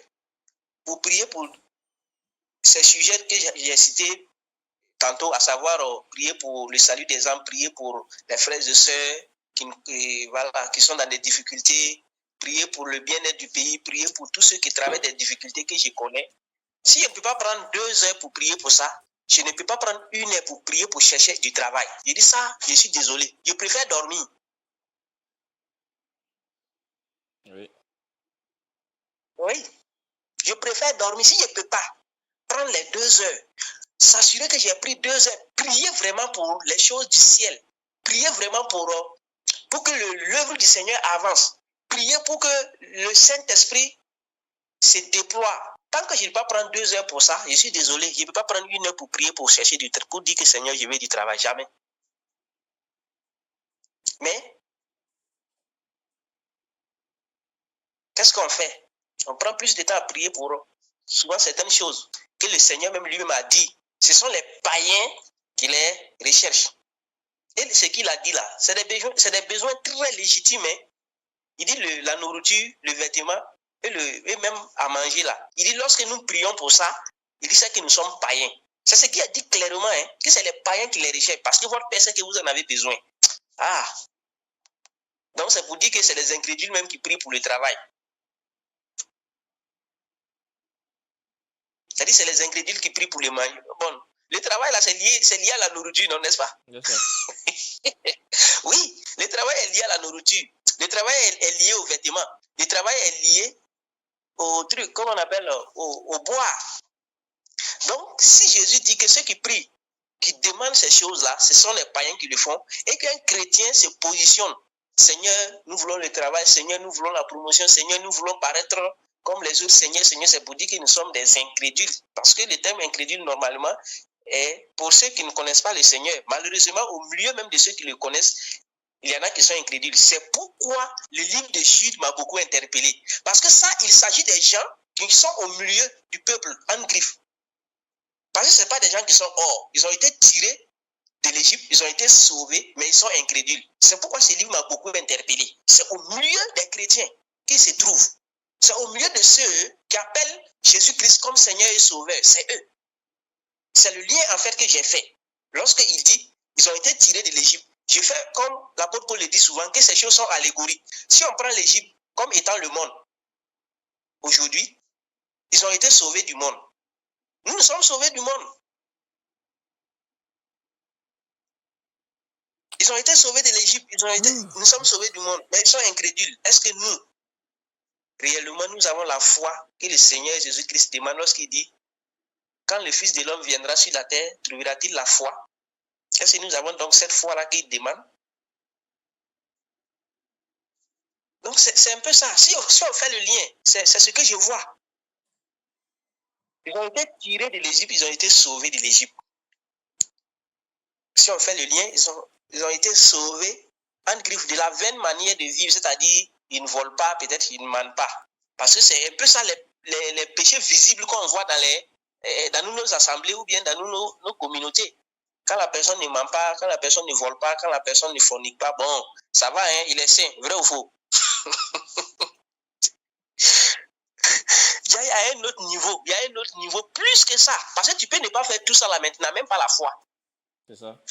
pour prier pour ces sujets que j'ai cités tantôt, à savoir prier pour le salut des âmes, prier pour les frères et sœurs qui sont dans des difficultés, prier pour le bien-être du pays, prier pour tous ceux qui traversent des difficultés que je connais. Si je ne peux pas prendre 2 heures pour prier pour ça, je ne peux pas prendre 1 heure pour prier pour chercher du travail. Je dis ça, je suis désolé. Je préfère dormir. Oui. Oui. Je préfère dormir. Si je ne peux pas prendre les 2 heures, s'assurer que j'ai pris 2 heures, prier vraiment pour les choses du ciel. Prier vraiment pour que l'œuvre du Seigneur avance. Prier pour que le Saint-Esprit se déploie. Tant que je ne peux pas prendre 2 heures pour ça, je suis désolé, je ne peux pas prendre 1 heure pour prier, pour chercher pour dire que Seigneur, je veux du travail. Jamais. Mais, qu'est-ce qu'on fait? On prend plus de temps à prier pour souvent certaines choses que le Seigneur même lui-même a dit. Ce sont les païens qui les recherchent. Et ce qu'il a dit là, c'est des besoins très légitimes. Hein. Il dit la nourriture, le vêtement et même à manger là. Il dit lorsque nous prions pour ça, il dit c'est que nous sommes païens. C'est ce qu'il a dit clairement, hein, que c'est les païens qui les recherchent parce que votre Père sait que vous en avez besoin. Ah! Donc c'est pour dire que c'est les incrédules même qui prient pour le travail. C'est-à-dire c'est les incrédules qui prient pour le manger. Bon, le travail là c'est lié à la nourriture, non, n'est-ce pas? Oui, le travail est lié à la nourriture. Le travail est lié aux vêtements. Le travail est lié au truc, comment on appelle, au bois. Donc, si Jésus dit que ceux qui prient, qui demandent ces choses-là, ce sont les païens qui le font, et qu'un chrétien se positionne, Seigneur, nous voulons le travail, Seigneur, nous voulons la promotion, Seigneur, nous voulons paraître comme les autres, Seigneur, c'est pour dire que nous sommes des incrédules. Parce que le terme incrédule, normalement, est pour ceux qui ne connaissent pas le Seigneur. Malheureusement, au milieu même de ceux qui le connaissent, il y en a qui sont incrédules. C'est pourquoi le livre de Jude m'a beaucoup interpellé. Parce que ça, il s'agit des gens qui sont au milieu du peuple, en griffe. Parce que ce n'est pas des gens qui sont hors. Ils ont été tirés de l'Égypte, ils ont été sauvés, mais ils sont incrédules. C'est pourquoi ce livre m'a beaucoup interpellé. C'est au milieu des chrétiens qui se trouvent. C'est au milieu de ceux qui appellent Jésus-Christ comme Seigneur et Sauveur. C'est eux. C'est le lien en fait que j'ai fait. Lorsqu'il dit, ils ont été tirés de l'Égypte. Je fais comme l'apôtre Paul le dit souvent, que ces choses sont allégoriques. Si on prend l'Égypte comme étant le monde, aujourd'hui, ils ont été sauvés du monde. Nous sommes sauvés du monde. Ils ont été sauvés de l'Égypte, nous sommes sauvés du monde, mais ils sont incrédules. Est-ce que nous, réellement, nous avons la foi que le Seigneur Jésus-Christ demande lorsqu'il dit, quand le Fils de l'homme viendra sur la terre, trouvera-t-il la foi? Est-ce que nous avons donc cette foi-là qu'il demande? Donc c'est un peu ça. Si on fait le lien, c'est ce que je vois. Ils ont été tirés de l'Égypte, ils ont été sauvés de l'Égypte. Si on fait le lien, ils ont été sauvés en griffe de la vaine manière de vivre, c'est-à-dire ils ne volent pas, peut-être ils ne mentent pas. Parce que c'est un peu ça les péchés visibles qu'on voit dans nos assemblées ou bien dans nos communautés. Quand la personne ne ment pas, quand la personne ne vole pas, quand la personne ne fornique pas, bon, ça va, hein, il est saint, vrai ou faux? Il y a un autre niveau, plus que ça. Parce que tu peux ne pas faire tout ça là maintenant, même pas la foi. C'est ça.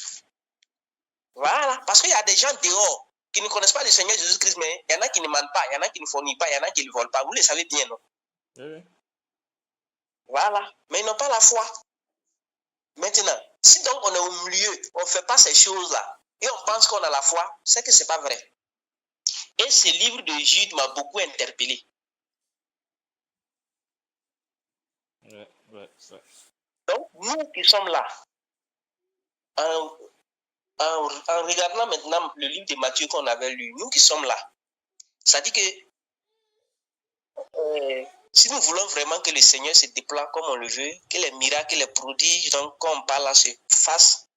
Voilà, parce qu'il y a des gens dehors qui ne connaissent pas le Seigneur Jésus-Christ, mais il y en a qui ne mentent pas, il y en a qui ne forniquent pas, il y en a qui ne volent pas. Vous le savez bien, non? Oui. Voilà, mais ils n'ont pas la foi. Maintenant, si donc on est au milieu, on ne fait pas ces choses-là, et on pense qu'on a la foi, c'est que ce n'est pas vrai. Et ce livre de Jude m'a beaucoup interpellé. Ouais. Donc, nous qui sommes là, en regardant maintenant le livre de Matthieu qu'on avait lu, nous qui sommes là, ça dit que si nous voulons vraiment que le Seigneur se déploie comme on le veut, que les miracles, les prodiges, donc quand on parle là, se fassent,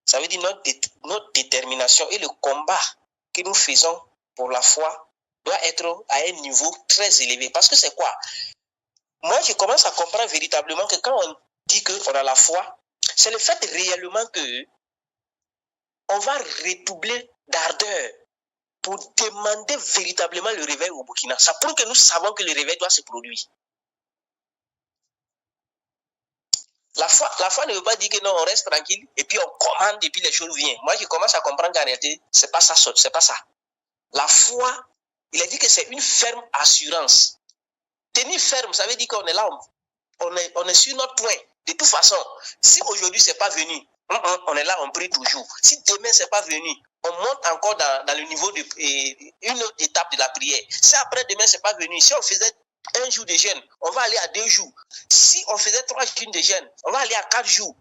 ça veut dire notre détermination et le combat que nous faisons pour la foi doit être à un niveau très élevé. Parce que c'est quoi? Moi, je commence à comprendre véritablement que quand on dit qu'on a la foi, c'est le fait réellement que on va redoubler d'ardeur pour demander véritablement le réveil au Burkina. Ça prouve que nous savons que le réveil doit se produire. La foi ne veut pas dire que non, on reste tranquille et puis on commande et puis les choses viennent. Moi, je commence à comprendre qu'en réalité, c'est pas ça. La foi, il a dit que c'est une ferme assurance. Tenir ferme, ça veut dire qu'on est là, on est sur notre point. De toute façon, si aujourd'hui c'est pas venu, on est là, on prie toujours. Si demain c'est pas venu, on monte encore dans le niveau de une autre étape de la prière. Si après demain c'est pas venu, si on faisait 1 jour de jeûne, on va aller à 2 jours. Si on faisait 3 jours de jeûne, on va aller à 4 jours.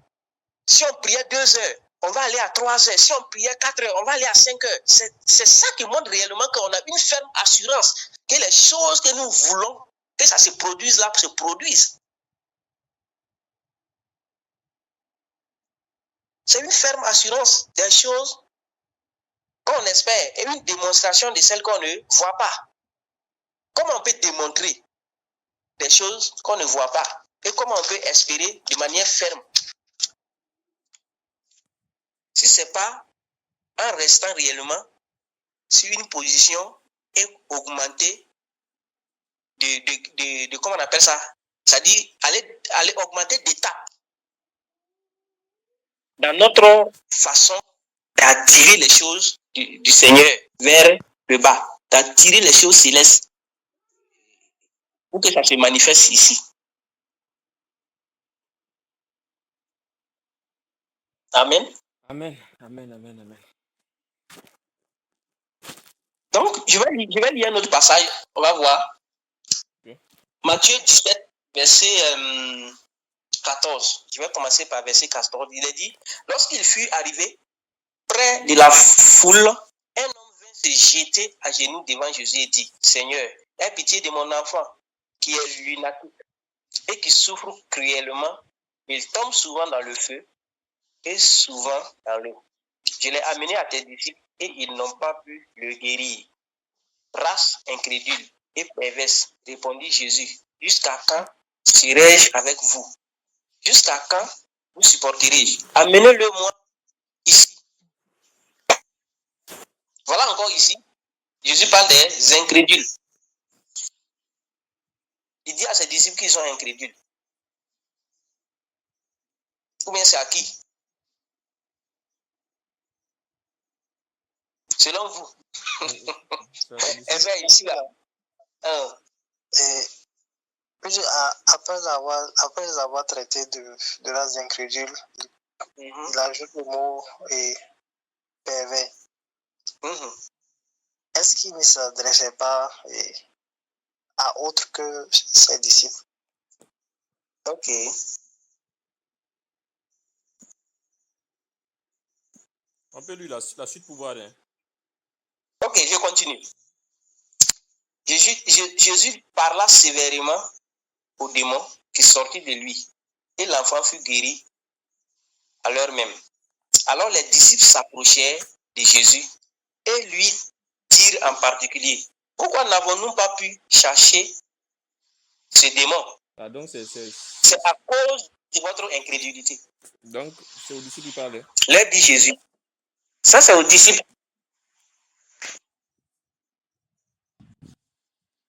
Si on priait 2 heures, on va aller à 3 heures. Si on priait 4 heures, on va aller à 5 heures. C'est ça qui montre réellement qu'on a une ferme assurance que les choses que nous voulons, que ça se produise là, se produisent. C'est une ferme assurance des choses qu'on espère et une démonstration de celles qu'on ne voit pas. Comment on peut démontrer des choses qu'on ne voit pas et comment on peut espérer de manière ferme si ce n'est pas en restant réellement sur une position et augmenter de comment on appelle ça? C'est-à-dire aller augmenter d'étape dans notre façon d'attirer les choses du Seigneur vers le bas, d'attirer les choses célestes pour que ça se manifeste ici. Amen. Amen, amen, amen, amen. Donc, je vais lire un autre passage, on va voir. Okay. Matthieu 17, verset 14. Je vais commencer par verset 14. Il est dit, lorsqu'il fut arrivé près de la foule, un homme vint se jeter à genoux devant Jésus et dit, Seigneur, aie pitié de mon enfant qui est lunatique et qui souffre cruellement. Il tombe souvent dans le feu et souvent dans l'eau. Je l'ai amené à tes disciples et ils n'ont pas pu le guérir. Race incrédule et perverse, répondit Jésus. Jusqu'à quand serai-je avec vous? Jusqu'à quand vous supporterai-je? Amenez-le moi ici. Voilà encore ici. Jésus parle des incrédules. Il dit à ses disciples qu'ils sont incrédules. Ou bien c'est à qui? Selon vous. C'est ici là. Après avoir traité de race incrédule, il ajoute le mot pervers. Est-ce qu'il ne s'adressait pas à autre que ses disciples? Ok. On peut lire la suite pour voir. Hein. Ok, je continue. Jésus parla sévèrement au démon qui sortit de lui et l'enfant fut guéri à l'heure même. Alors les disciples s'approchèrent de Jésus et lui dirent en particulier, pourquoi n'avons-nous pas pu chercher ce démon? Ah, donc c'est à cause de votre incrédulité. Donc c'est aux disciples qui parlaient. Leur dit Jésus. Ça c'est aux disciples.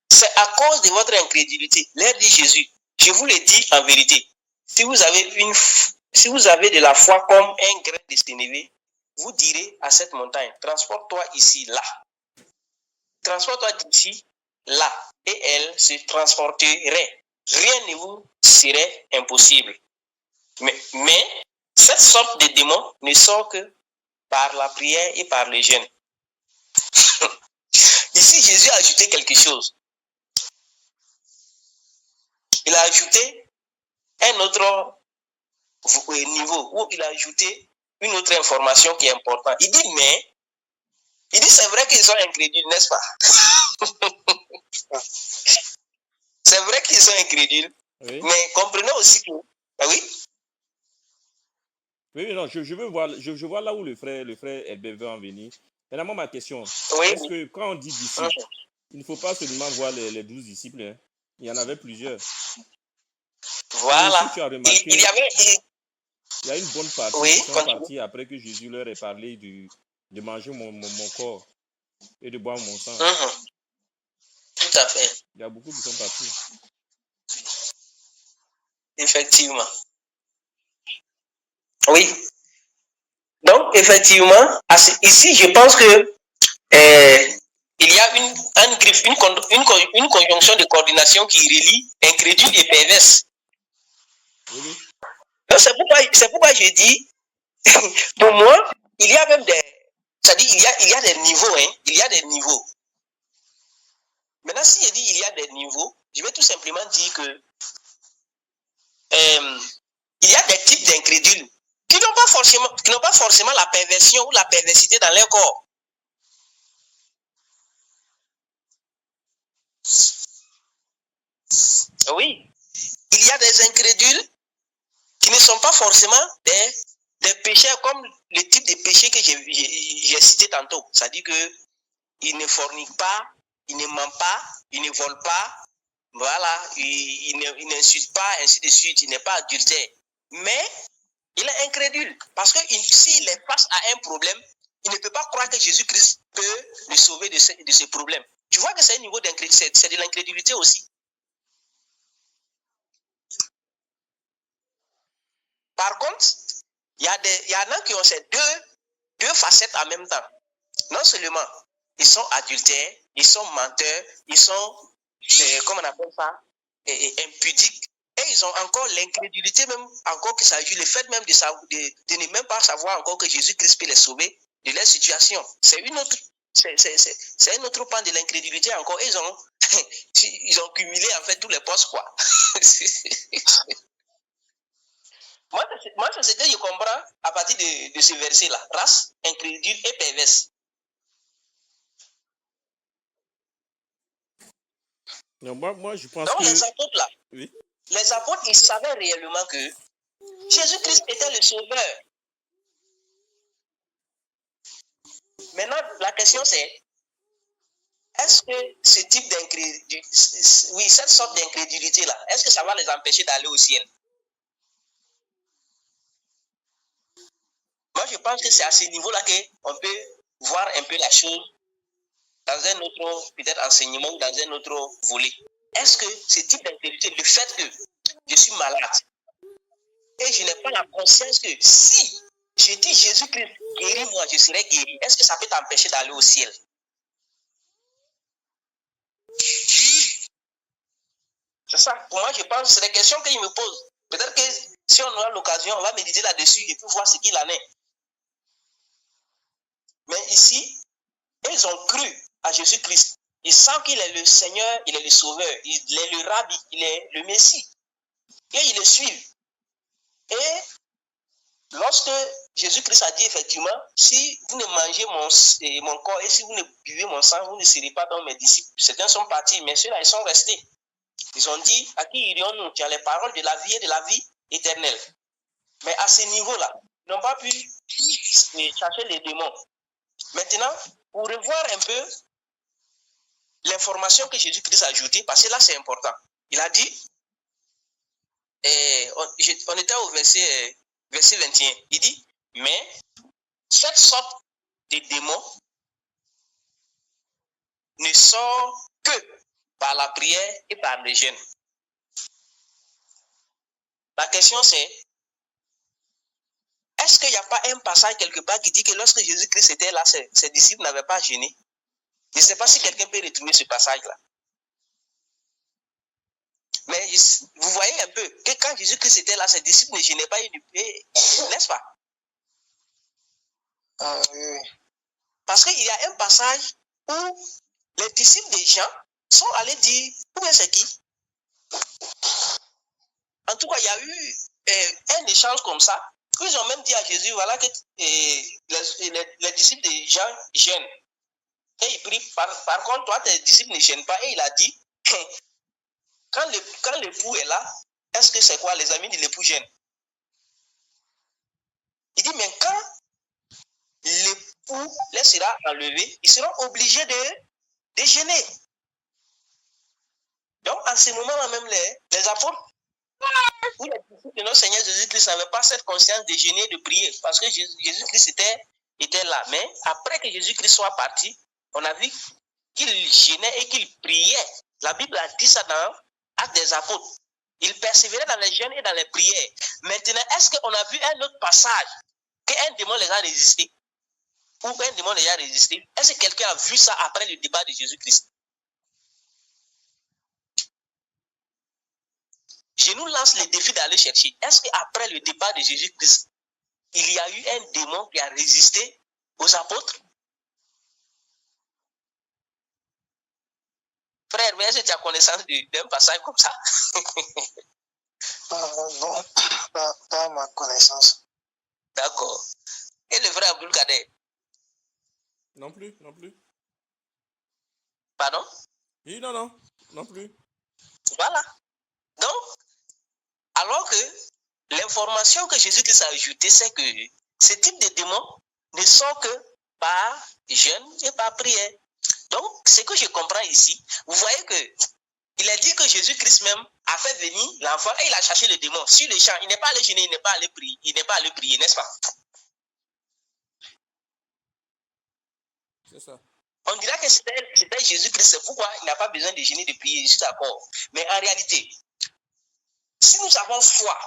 C'est à cause de votre incrédulité. Leur dit Jésus. Je vous le dis en vérité. Si vous avez de la foi comme un grain de sénévé, vous direz à cette montagne, transporte-toi ici, là. Transporte-toi d'ici, là. Et elle se transporterait. Rien ne vous serait impossible. Mais cette sorte de démon ne sort que par la prière et par le jeûne. Ici, Jésus a ajouté quelque chose. Il a ajouté un autre niveau où il a ajouté une autre information qui est importante. Il dit c'est vrai qu'ils sont incrédules, n'est-ce pas? C'est vrai qu'ils sont incrédules, oui. Mais comprenez aussi que... Ah oui? Oui, non, je vois là où le frère Elbert veut en venir. Maintenant, ma question, oui. Est-ce que quand on dit disciples, il ne faut pas seulement voir les 12 disciples, hein? Il y en avait plusieurs. Voilà. Si tu as remarqué, il y a une bonne partie qui sont partis après que Jésus leur ait parlé de manger mon corps et de boire mon sang. Tout à fait. Il y a beaucoup qui sont partis. Effectivement. Oui. Donc, effectivement, ici, je pense que il y a une conjonction de coordination qui relie incrédule et perverse. Oui. Donc, c'est pourquoi je dis, pour moi, il y a même des... C'est-à-dire, il y a des niveaux, hein. Il y a des niveaux. Maintenant, si je dis il y a des niveaux, je vais tout simplement dire que il y a des types d'incrédules qui n'ont pas forcément la perversion ou la perversité dans leur corps. Oui, il y a des incrédules qui ne sont pas forcément des pécheurs comme le type de péché que j'ai cité tantôt. C'est-à-dire qu'ils ne forniquent pas, ils ne mentent pas, ils ne volent pas, voilà, il n'insulte pas, ainsi de suite, il n'est pas adultère. Mais il est incrédule parce que s'il est face à un problème, il ne peut pas croire que Jésus-Christ peut le sauver de ce problème. Tu vois que c'est un niveau d'incrédulité, c'est de l'incrédulité aussi. Par contre, il y en a qui ont ces deux facettes en même temps. Non seulement ils sont adultères, ils sont menteurs, ils sont, comment on appelle ça, impudiques. Et ils ont encore l'incrédulité même, encore que ça joue, le fait même de ne même pas savoir encore que Jésus-Christ peut les sauver de leur situation. C'est un autre pan de l'incrédulité encore. Et ils ont cumulé en fait tous les postes, quoi. Moi, c'est ce que je comprends à partir de ce verset-là. Race, incrédule et perverse. Non, moi, je pense Donc, que... les apôtres, là, Oui. les apôtres, ils savaient réellement que Jésus-Christ était le sauveur. Maintenant, la question c'est, est-ce que ce type d'incrédulité, oui, cette sorte d'incrédulité-là, est-ce que ça va les empêcher d'aller au ciel? Moi, je pense que c'est à ce niveau-là qu'on peut voir un peu la chose dans un autre, peut-être enseignement ou dans un autre volet. Est-ce que ce type d'incrédulité, le fait que je suis malade et je n'ai pas la conscience que si je dis Jésus-Christ, guéris-moi, je serai guéri, est-ce que ça peut t'empêcher d'aller au ciel? C'est ça. Pour moi, je pense que c'est des questions qu'il me pose. Peut-être que si on aura l'occasion, on va méditer là-dessus et puis voir ce qu'il en est. Mais ici, ils ont cru à Jésus-Christ. Ils sentent qu'il est le Seigneur, il est le Sauveur, il est le Rabbi, il est le Messie. Et ils le suivent. Et lorsque Jésus-Christ a dit effectivement, si vous ne mangez mon corps et si vous ne buvez mon sang, vous ne serez pas dans mes disciples. Certains sont partis, mais ceux-là, ils sont restés. Ils ont dit, à qui irions-nous? Tu as les paroles de la vie et de la vie éternelle. Mais à ce niveau-là, ils n'ont pas pu chercher les démons. Maintenant, pour revoir un peu l'information que Jésus-Christ a ajoutée, parce que là, c'est important. Il a dit, on était au verset 21, il dit, mais cette sorte de démon ne sort que par la prière et par le jeûne. La question c'est, est-ce qu'il n'y a pas un passage quelque part qui dit que lorsque Jésus-Christ était là, ses disciples n'avaient pas jeûné? Je ne sais pas si quelqu'un peut retrouver ce passage-là. Mais vous voyez un peu que quand Jésus-Christ était là, ses disciples ne jeûnaient pas, n'est-ce pas? Oui. Parce qu'il y a un passage où les disciples des gens sont allés dire, où est-ce qui? En tout cas, il y a eu un échange comme ça. Ils ont même dit à Jésus, voilà que les disciples des gens jeûnent. Et il prie, par contre, toi, tes disciples ne jeûnent pas. Et il a dit, quand l'époux est là, est-ce que c'est quoi? Les amis de l'époux jeûnent. Il dit, mais quand l'époux les sera enlevé, ils seront obligés de jeûner. Donc, en ce moment-là même, les apôtres, ou les disciples de notre Seigneur Jésus-Christ n'avaient pas cette conscience de jeûner, de prier, parce que Jésus-Christ était là. Mais après que Jésus-Christ soit parti, on a vu qu'il jeûnait et qu'il priait. La Bible a dit ça dans Actes des Apôtres. Il persévérait dans les jeûnes et dans les prières. Maintenant, est-ce qu'on a vu un autre passage qu'un démon les a résistés? Ou un démon les a résistés? Est-ce que quelqu'un a vu ça après le débat de Jésus-Christ? je nous lance le défi d'aller chercher. Est-ce qu'après le départ de Jésus-Christ, il y a eu un démon qui a résisté aux apôtres? Frère, mais est-ce que tu as connaissance d'un passage comme ça? Bon, pas à ma connaissance. D'accord. Et le frère Abdul Kader? Non plus, non plus. Pardon? Oui, non, non plus. Voilà. Donc, alors que l'information que Jésus-Christ a ajoutée, c'est que ce type de démons ne sont que par jeûne et par prière. Donc, ce que je comprends ici, vous voyez que il a dit que Jésus-Christ même a fait venir l'enfant et il a cherché le démon sur le champ. Il n'est pas allé jeûner, il n'est pas allé prier, n'est-ce pas? C'est ça. On dirait que c'était Jésus-Christ, c'est pourquoi il n'a pas besoin de jeûner, de prier, je suis d'accord. Mais en réalité, si nous avons foi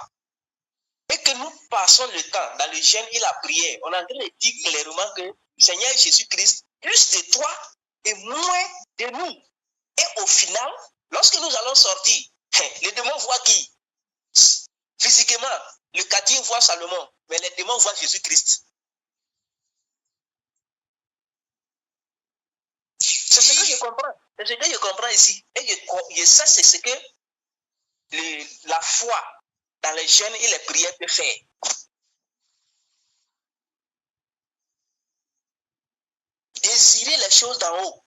et que nous passons le temps dans le jeûne et la prière, on est en train de dire clairement que Seigneur Jésus-Christ, plus de toi et moins de nous. Et au final, lorsque nous allons sortir, les démons voient qui? Physiquement, le quartier voit Salomon, mais les démons voient Jésus-Christ. C'est ce que je comprends. C'est ce que je comprends ici. Et ça, c'est ce que la foi dans les jeûnes et les prières peut faire. Désirer les choses d'en haut.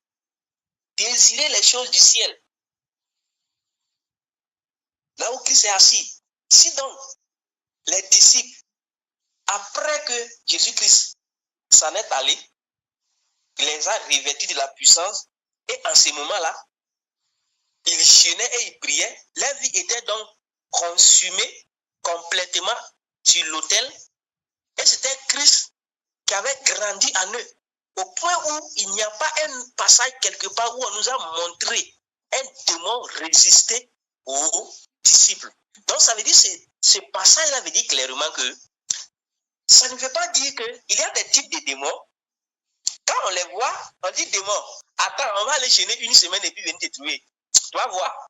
Désirer les choses du ciel. Là où Christ est assis. Si donc les disciples, après que Jésus-Christ s'en est allé, il les a revêtus de la puissance, et en ce moment-là, ils jeûnaient et ils priaient. Leur vie était donc consumée complètement sur l'autel, et c'était Christ qui avait grandi en eux, au point où il n'y a pas un passage quelque part où on nous a montré un démon résister aux disciples. Donc ça veut dire, ce passage-là veut dire clairement que ça ne veut pas dire qu'il y a des types de démons. Quand on les voit, on dit démon, attends, on va aller jeûner une semaine et puis venir te trouver. Tu vas voir.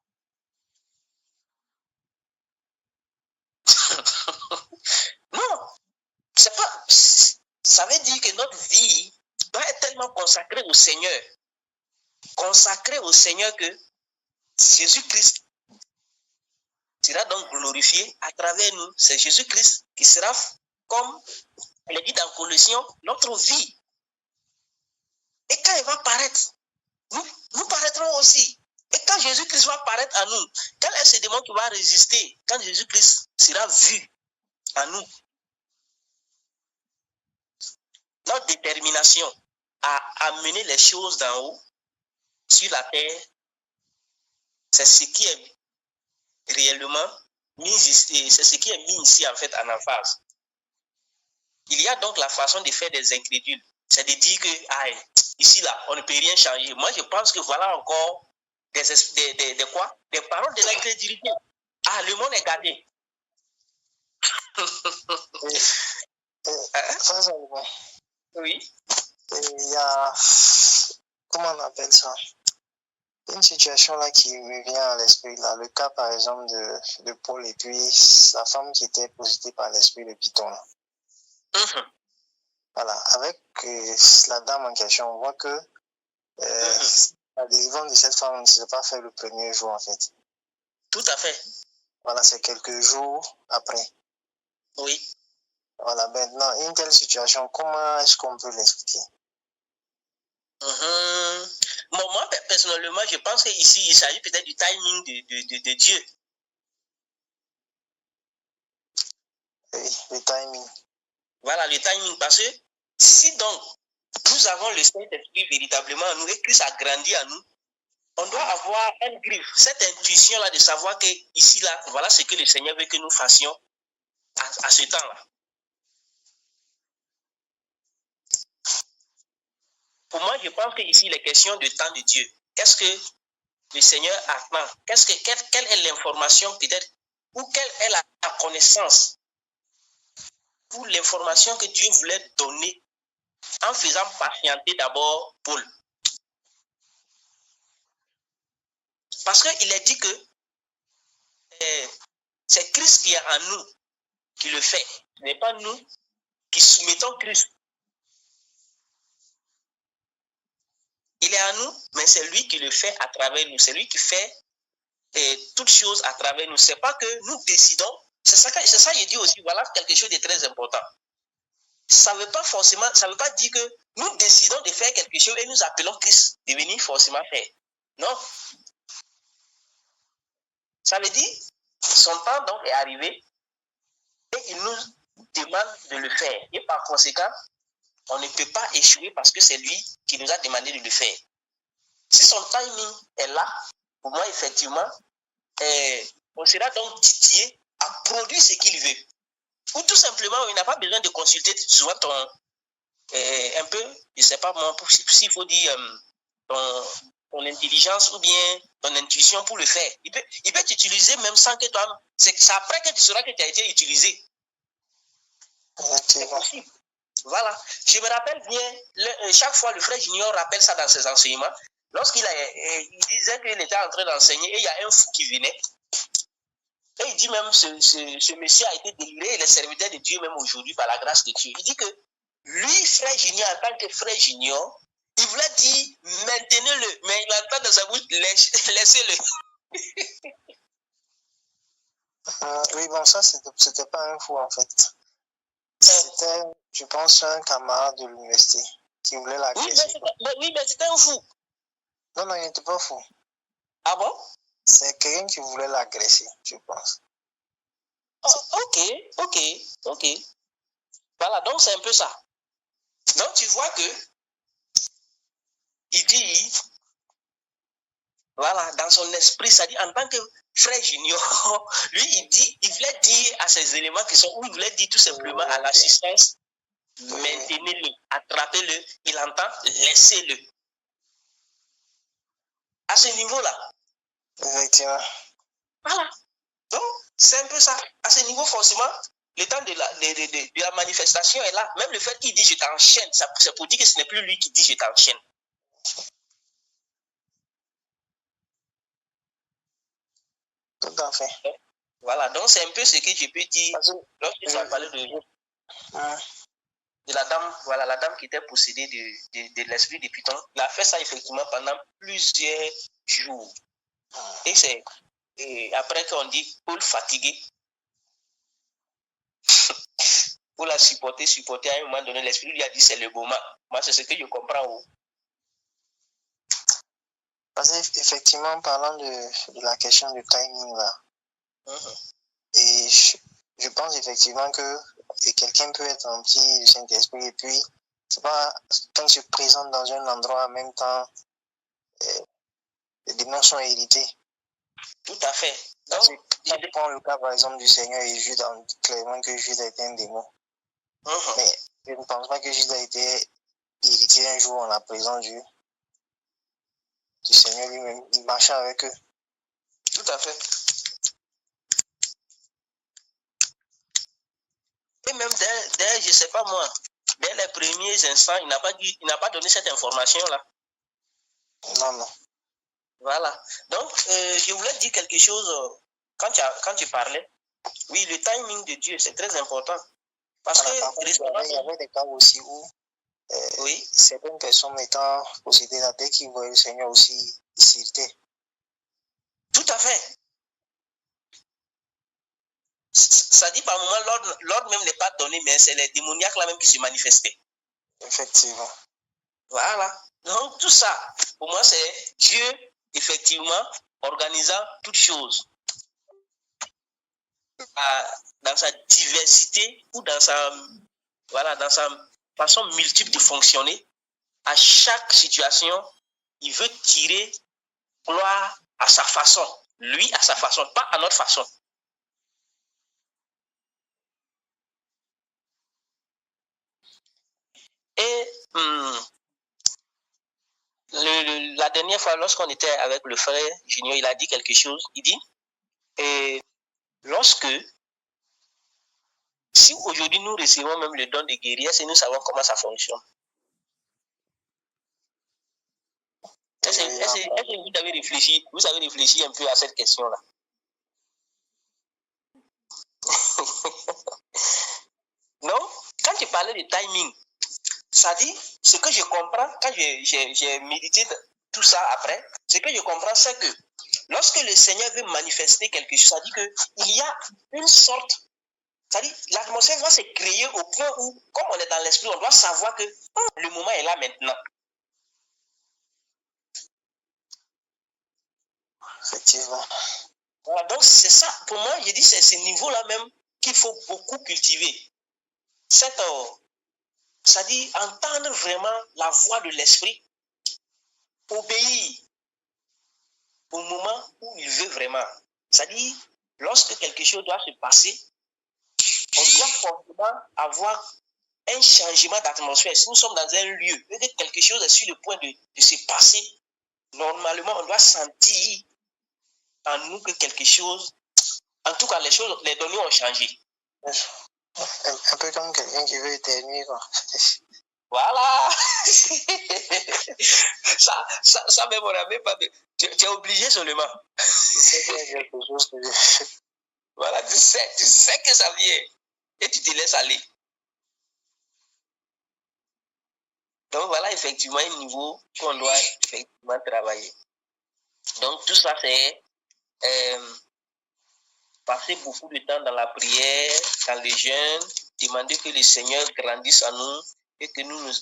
Non, c'est pas. Ça veut dire que notre vie doit être tellement consacrée au Seigneur. Consacrée au Seigneur que Jésus-Christ sera donc glorifié à travers nous. C'est Jésus-Christ qui sera, comme il est dit dans Colossiens, notre vie. Et quand il va paraître, nous paraîtrons aussi. Et quand Jésus-Christ va paraître à nous, quel est ce démon qui va résister quand Jésus-Christ sera vu à nous? Notre détermination à amener les choses d'en haut sur la terre, c'est ce qui est réellement mis ici, c'est ce qui est mis ici en fait en emphase. Il y a donc la façon de faire des incrédules. C'est de dire que ici là, on ne peut rien changer. Moi, je pense que voilà encore des paroles de l'incrédulité. Ah, le monde est gâté. Oui. Il y a, comment on appelle ça? Une situation là qui me vient à l'esprit, là, le cas par exemple de Paul et puis sa femme qui était possédée par l'esprit de Python. Là. Voilà, avec la dame en question, on voit que la délivrance de cette femme ne s'est pas fait le premier jour en fait. Tout à fait. Voilà, c'est quelques jours après. Oui. Voilà, maintenant, une telle situation, comment est-ce qu'on peut l'expliquer? Bon, moi, personnellement, je pense qu'ici, il s'agit peut-être du timing de Dieu. Oui, le timing. Voilà, le timing. Parce que si donc, nous avons le Saint-Esprit véritablement en nous et Christ a grandi en nous, on doit avoir un griffe, cette intuition-là de savoir que ici, là, voilà ce que le Seigneur veut que nous fassions à ce temps-là. Pour moi, je pense qu'ici, il est question de temps de Dieu. Qu'est-ce que le Seigneur attend? Quelle est l'information peut-être, ou quelle est la connaissance ou l'information que Dieu voulait donner en faisant patienter d'abord Paul? Parce qu'il est dit que C'est Christ qui est en nous qui le fait. Ce n'est pas nous qui soumettons Christ. Il est en nous, mais c'est lui qui le fait à travers nous. C'est lui qui fait toutes choses à travers nous. C'est pas que nous décidons. C'est ça que je dis aussi. Voilà quelque chose de très important. Ça ne veut pas forcément, ça ne veut pas dire que nous décidons de faire quelque chose et nous appelons Christ de venir forcément faire. Non. Ça veut dire, son temps donc est arrivé et il nous demande de le faire. Et par conséquent, on ne peut pas échouer parce que c'est lui qui nous a demandé de le faire. Si son timing est là, pour moi, effectivement, on sera donc titillé à produire ce qu'il veut. Ou tout simplement, il n'a pas besoin de consulter souvent un peu, je ne sais pas moi, s'il faut dire ton intelligence ou bien ton intuition pour le faire. Il peut t'utiliser même sans que toi, c'est après que tu sauras que tu as été utilisé. C'est possible. Voilà. Je me rappelle bien, chaque fois le frère Junior rappelle ça dans ses enseignements. Lorsqu'il disait qu'il était en train d'enseigner et il y a un fou qui venait. Et il dit même, ce monsieur a été délivré, il est serviteur de Dieu même aujourd'hui par la grâce de Dieu. Il dit que lui, frère Junior, en tant que frère Junior, il voulait dire, maintenez-le, mais il entend dans sa bouche, laissez-le. Oui, bon, ça, c'était pas un fou, en fait. C'était, je pense, un camarade de l'université qui voulait l'agresser. Oui, mais c'était un fou. Non, il n'était pas fou. Ah bon? C'est quelqu'un qui voulait l'agresser, je pense. Oh, ok. Voilà, donc c'est un peu ça. Donc tu vois que il dit, voilà, dans son esprit, ça dit en tant que frère Junior, lui il voulait dire à ces éléments qui sont où il voulait dire tout simplement à l'assistance, maintenez-le, attrapez-le, il entend, laissez-le. À ce niveau-là. Effectivement. Voilà. Donc, c'est un peu ça. À ce niveau, forcément, le temps de la manifestation est là. Même le fait qu'il dit je t'enchaîne, c'est pour dire que ce n'est plus lui qui dit je t'enchaîne. Tout à fait. Voilà, donc c'est un peu ce que je peux dire. Lorsque tu as parlé de la dame, voilà, la dame qui était possédée de l'esprit de Python, il a fait ça effectivement pendant plusieurs jours. Et c'est après qu'on dit Paul fatigué, pour la supporter, à un moment donné, l'esprit lui a dit c'est le moment. Moi, c'est ce que je comprends. Parce qu'effectivement, parlant de la question du timing là, et je pense effectivement que quelqu'un peut être un petit du Saint-Esprit et puis, c'est pas quand tu te présentes dans un endroit en même temps, les démons sont hérités. Tout à fait. Donc, si je prends le cas par exemple du Seigneur et Jude, on dit clairement que Jude était un démon. Mais je ne pense pas que Jude a été hérité un jour en la présence du Seigneur lui-même. Il marchait avec eux. Tout à fait. Et même dès je ne sais pas moi, dès les premiers instants, il n'a pas donné cette information-là. Non. Voilà. Donc, je voulais dire quelque chose quand tu parlais. Oui, le timing de Dieu, c'est très important. Parce que il y avait des cas aussi où certaines personnes étant possédées là, dès qu'ils voyaient le Seigneur aussi, ils s'irritaient. Tout à fait. Ça dit par moment, l'ordre même n'est pas donné, mais c'est les démoniaques là même qui se manifestaient. Effectivement. Voilà. Donc tout ça, pour moi, c'est Dieu, effectivement, organisant toutes choses. Dans sa diversité ou dans sa façon multiple de fonctionner, à chaque situation, il veut tirer gloire à sa façon. Lui, à sa façon, pas à notre façon. Et la dernière fois, lorsqu'on était avec le frère Junior, il a dit quelque chose. Il dit, si aujourd'hui nous recevons même le don de guérir, c'est nous savons comment ça fonctionne. Est-ce que vous avez réfléchi un peu à cette question-là? de timing. Ça dit, ce que je comprends, quand j'ai médité tout ça après, ce que je comprends, c'est que lorsque le Seigneur veut manifester quelque chose, ça dit qu'il y a une sorte, c'est-à-dire l'atmosphère va se créer au point où, comme on est dans l'esprit, on doit savoir que le moment est là maintenant. Effectivement. Voilà, donc c'est ça, pour moi, j'ai dit, c'est ce niveau-là même qu'il faut beaucoup cultiver. C'est-à-dire entendre vraiment la voix de l'esprit, obéir au moment où il veut vraiment. C'est-à-dire, lorsque quelque chose doit se passer, on doit forcément avoir un changement d'atmosphère. Si nous sommes dans un lieu et que quelque chose est sur le point de se passer, normalement, on doit sentir en nous que quelque chose, en tout cas, les données ont changé. Un peu comme quelqu'un qui veut éternuer, quoi. Voilà. ça même, on n'avait pas de... Tu es obligé seulement. Quelque chose que... Voilà, tu sais que ça vient. Et tu te laisses aller. Donc voilà effectivement un niveau qu'on doit effectivement travailler. Donc tout ça c'est passer beaucoup de temps dans la prière, dans les jeûnes, demander que le Seigneur grandisse en nous et que nous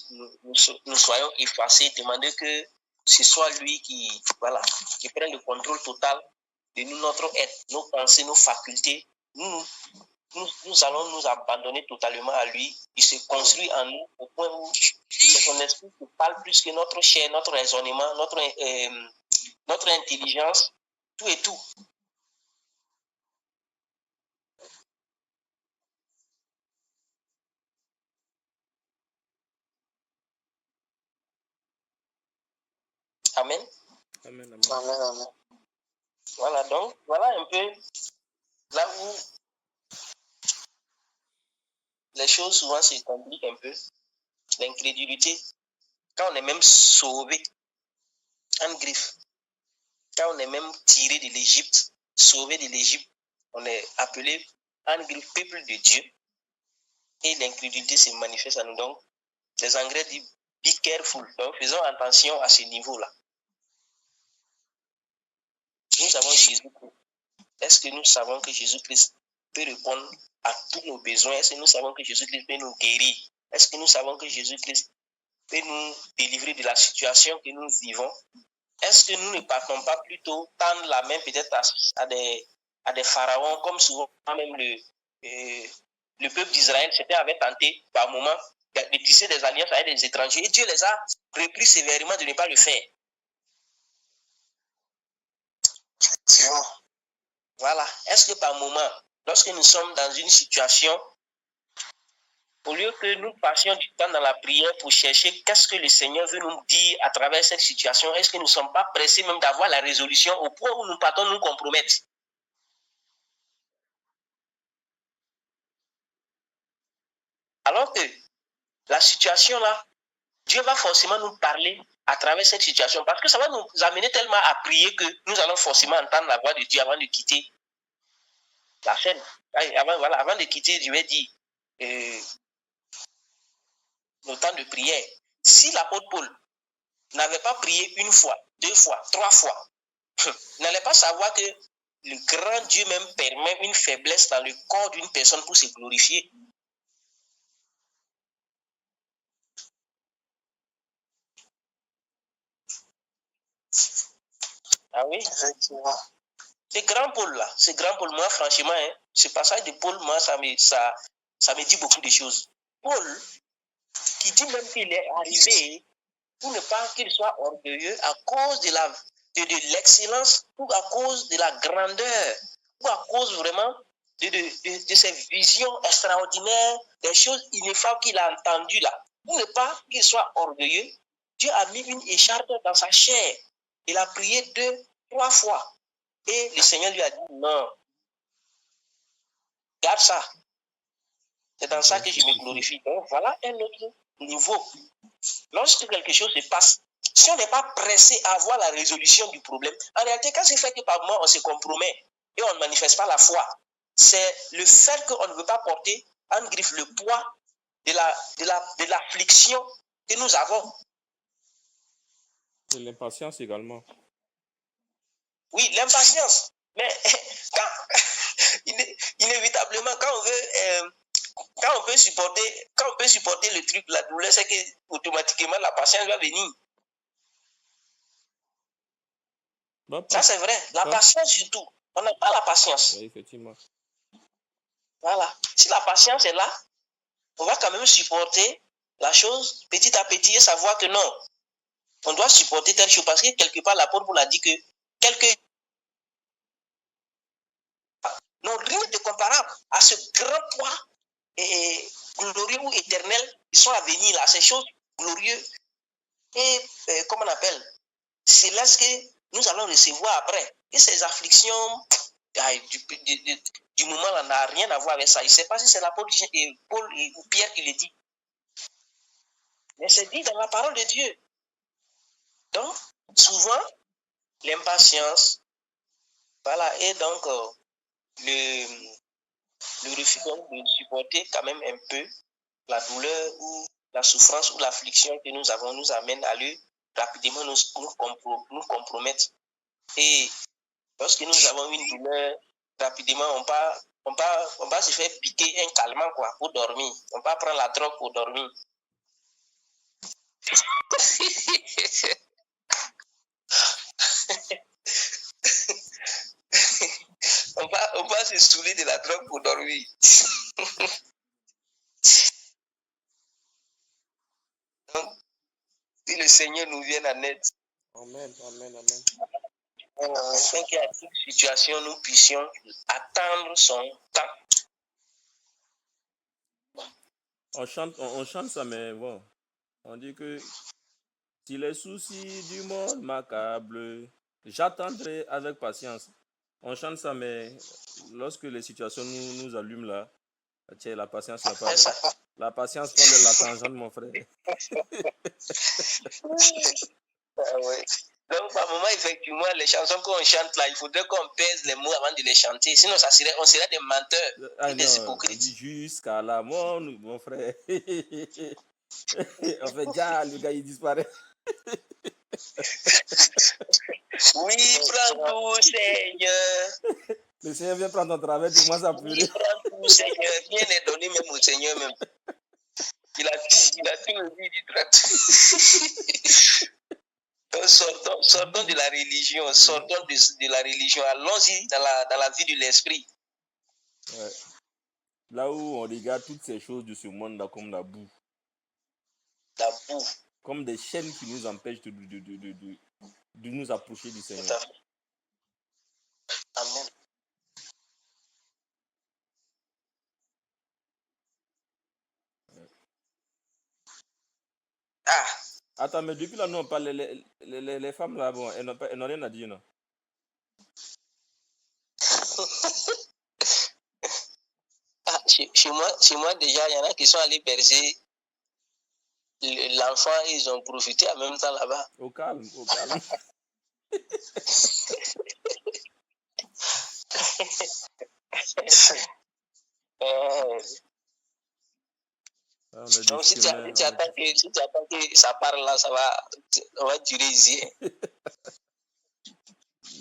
soyons effacés, demander que ce soit lui qui prenne le contrôle total de nous, notre être, nos pensées, nos facultés. Nous allons nous abandonner totalement à lui. Il se construit en nous au point où c'est son esprit qui parle plus que notre chair, notre raisonnement, notre intelligence, tout et tout. Amen. Amen, amen. Amen, amen. Voilà, donc, voilà un peu là où les choses souvent se compliquent un peu. L'incrédulité, quand on est même sauvé en griffe, quand on est même tiré de l'Égypte, sauvé de l'Égypte, on est appelé en griffe peuple de Dieu. Et l'incrédulité se manifeste à nous. Donc, les Anglais disent be careful. Donc, faisons attention à ce niveau-là. Nous avons Jésus-Christ. Est-ce que nous savons que Jésus-Christ peut répondre à tous nos besoins? Est-ce que nous savons que Jésus-Christ peut nous guérir? Est-ce que nous savons que Jésus-Christ peut nous délivrer de la situation que nous vivons? Est-ce que nous ne partons pas plutôt tendre la main peut-être à des pharaons, comme souvent même le peuple d'Israël avait tenté par moment de tisser des alliances avec des étrangers et Dieu les a repris sévèrement de ne pas le faire. Voilà. Est-ce que par moment, lorsque nous sommes dans une situation, au lieu que nous passions du temps dans la prière pour chercher qu'est-ce que le Seigneur veut nous dire à travers cette situation, est-ce que nous ne sommes pas pressés même d'avoir la résolution au point où nous partons nous compromettre? Alors que la situation là, Dieu va forcément nous parler à travers cette situation parce que ça va nous amener tellement à prier que nous allons forcément entendre la voix de Dieu avant de quitter la scène. Avant de quitter, je vais dire nos temps de prière. Si l'apôtre Paul n'avait pas prié une fois, 2 fois, 3 fois, n'allait pas savoir que le grand Dieu même permet une faiblesse dans le corps d'une personne pour se glorifier. Ah oui? Effectivement. C'est grand Paul là, c'est grand Paul. Moi, franchement, ce passage de Paul, moi, ça me dit beaucoup de choses. Paul, qui dit même qu'il est arrivé pour ne pas qu'il soit orgueilleux à cause de l'excellence, ou à cause de la grandeur, ou à cause vraiment de ses visions extraordinaires, des choses ineffables qu'il a entendues là. Pour ne pas qu'il soit orgueilleux, Dieu a mis une écharpe dans sa chair. Il a prié 2, 3 fois. Et le Seigneur lui a dit non. Garde ça. C'est dans ça que je me glorifie. Donc voilà un autre niveau. Lorsque quelque chose se passe, si on n'est pas pressé à avoir la résolution du problème, en réalité, quand c'est fait que par moment on se compromet et on ne manifeste pas la foi, c'est le fait qu'on ne veut pas porter en griffe le poids de l'affliction que nous avons. Et l'impatience également. Oui, l'impatience. Mais inévitablement, quand on peut supporter le truc, la douleur, c'est que automatiquement la patience va venir. Ça, c'est vrai. La patience surtout. On n'a pas la patience. Oui, effectivement. Voilà. Si la patience est là, on va quand même supporter la chose petit à petit et savoir que non, on doit supporter telle chose parce que quelque part l'apôtre vous l'a dit que n'ont rien de comparable à ce grand poids et glorieux ou éternel qui sont à venir là, ces choses glorieuses et comment on appelle, c'est là ce que nous allons recevoir après. Et ces afflictions du moment là n'a rien à voir avec ça. Je ne sais pas si c'est l'apôtre Paul ou Pierre qui le dit. Mais c'est dit dans la parole de Dieu. Donc, souvent, l'impatience, voilà, et donc le refus donc, de supporter quand même un peu la douleur ou la souffrance ou l'affliction que nous avons nous amène à lui rapidement nous compromettre. Et lorsque nous avons une douleur, rapidement on va se faire piquer un calmant quoi, pour dormir. On va prendre la drogue pour dormir. on va se saouler de la drogue pour dormir. Donc, si le Seigneur nous vienne en aide. Amen, amen, amen. Afin qu'à toute situation, nous puissions attendre son temps. On chante ça, mais bon, on dit que si les soucis du monde m'accablent, j'attendrai avec patience. On chante ça, mais lorsque les situations nous allument là, tiens, la patience n'a pas. La patience prend de la tangente, mon frère. Ah ouais. Donc, par moment, effectivement, les chansons qu'on chante là, il faudrait qu'on pèse les mots avant de les chanter. Sinon, on serait des menteurs et des hypocrites. Jusqu'à la mort, mon frère. En fait, déjà, le gars, il disparaît. Oui, prends tout, Seigneur. Le Seigneur vient prendre ton travail, tu commences à pleurer. Oui, prends tout, Seigneur. Rien n'est donné même au Seigneur même. Il a tout dit du sortons de la religion, sortons de la religion, allons-y dans la vie de l'esprit. Ouais. Là où on regarde toutes ces choses de ce monde là comme la boue. La boue. Comme des chaînes qui nous empêchent de nous approcher du Seigneur. Tout à fait. Amen. Ah. Attends, mais depuis là, nous on parle, les femmes là, bon, elles n'ont rien à dire, non? Ah, chez moi, déjà, il y en a qui sont allés berger l'enfant et ils ont profité en même temps là-bas. Au calme, au calme. Donc, si tu attends que ça parle là, on va durer ici.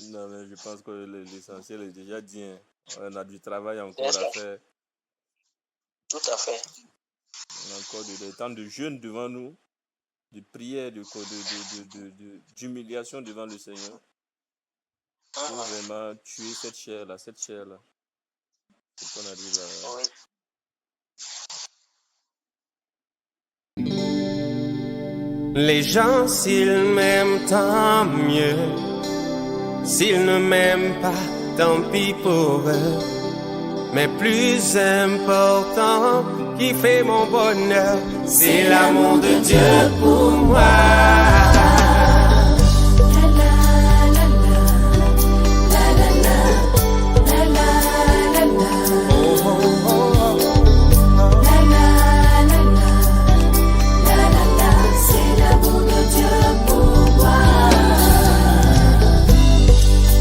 Non, mais je pense que l'essentiel est déjà dit. Hein. On a du travail encore à faire. Tout à fait. On a encore des temps de jeûne devant nous, de prière, d'humiliation devant le Seigneur. Pour vraiment tuer cette chair-là. C'est qu'on arrive à... Oui. Les gens, s'ils m'aiment, tant mieux. S'ils ne m'aiment pas, tant pis pour eux. Mais plus important, qui fait mon bonheur, c'est l'amour de Dieu pour moi.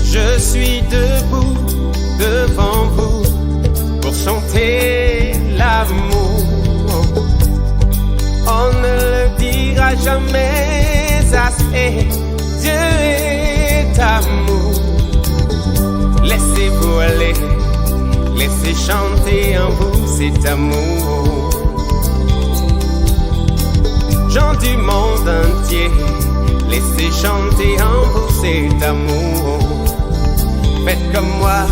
Je suis debout devant vous pour chanter l'amour. Et Dieu est amour. Laissez-vous aller, laissez chanter en vous cet amour. Gens du monde entier, laissez chanter en vous cet amour. Faites comme moi,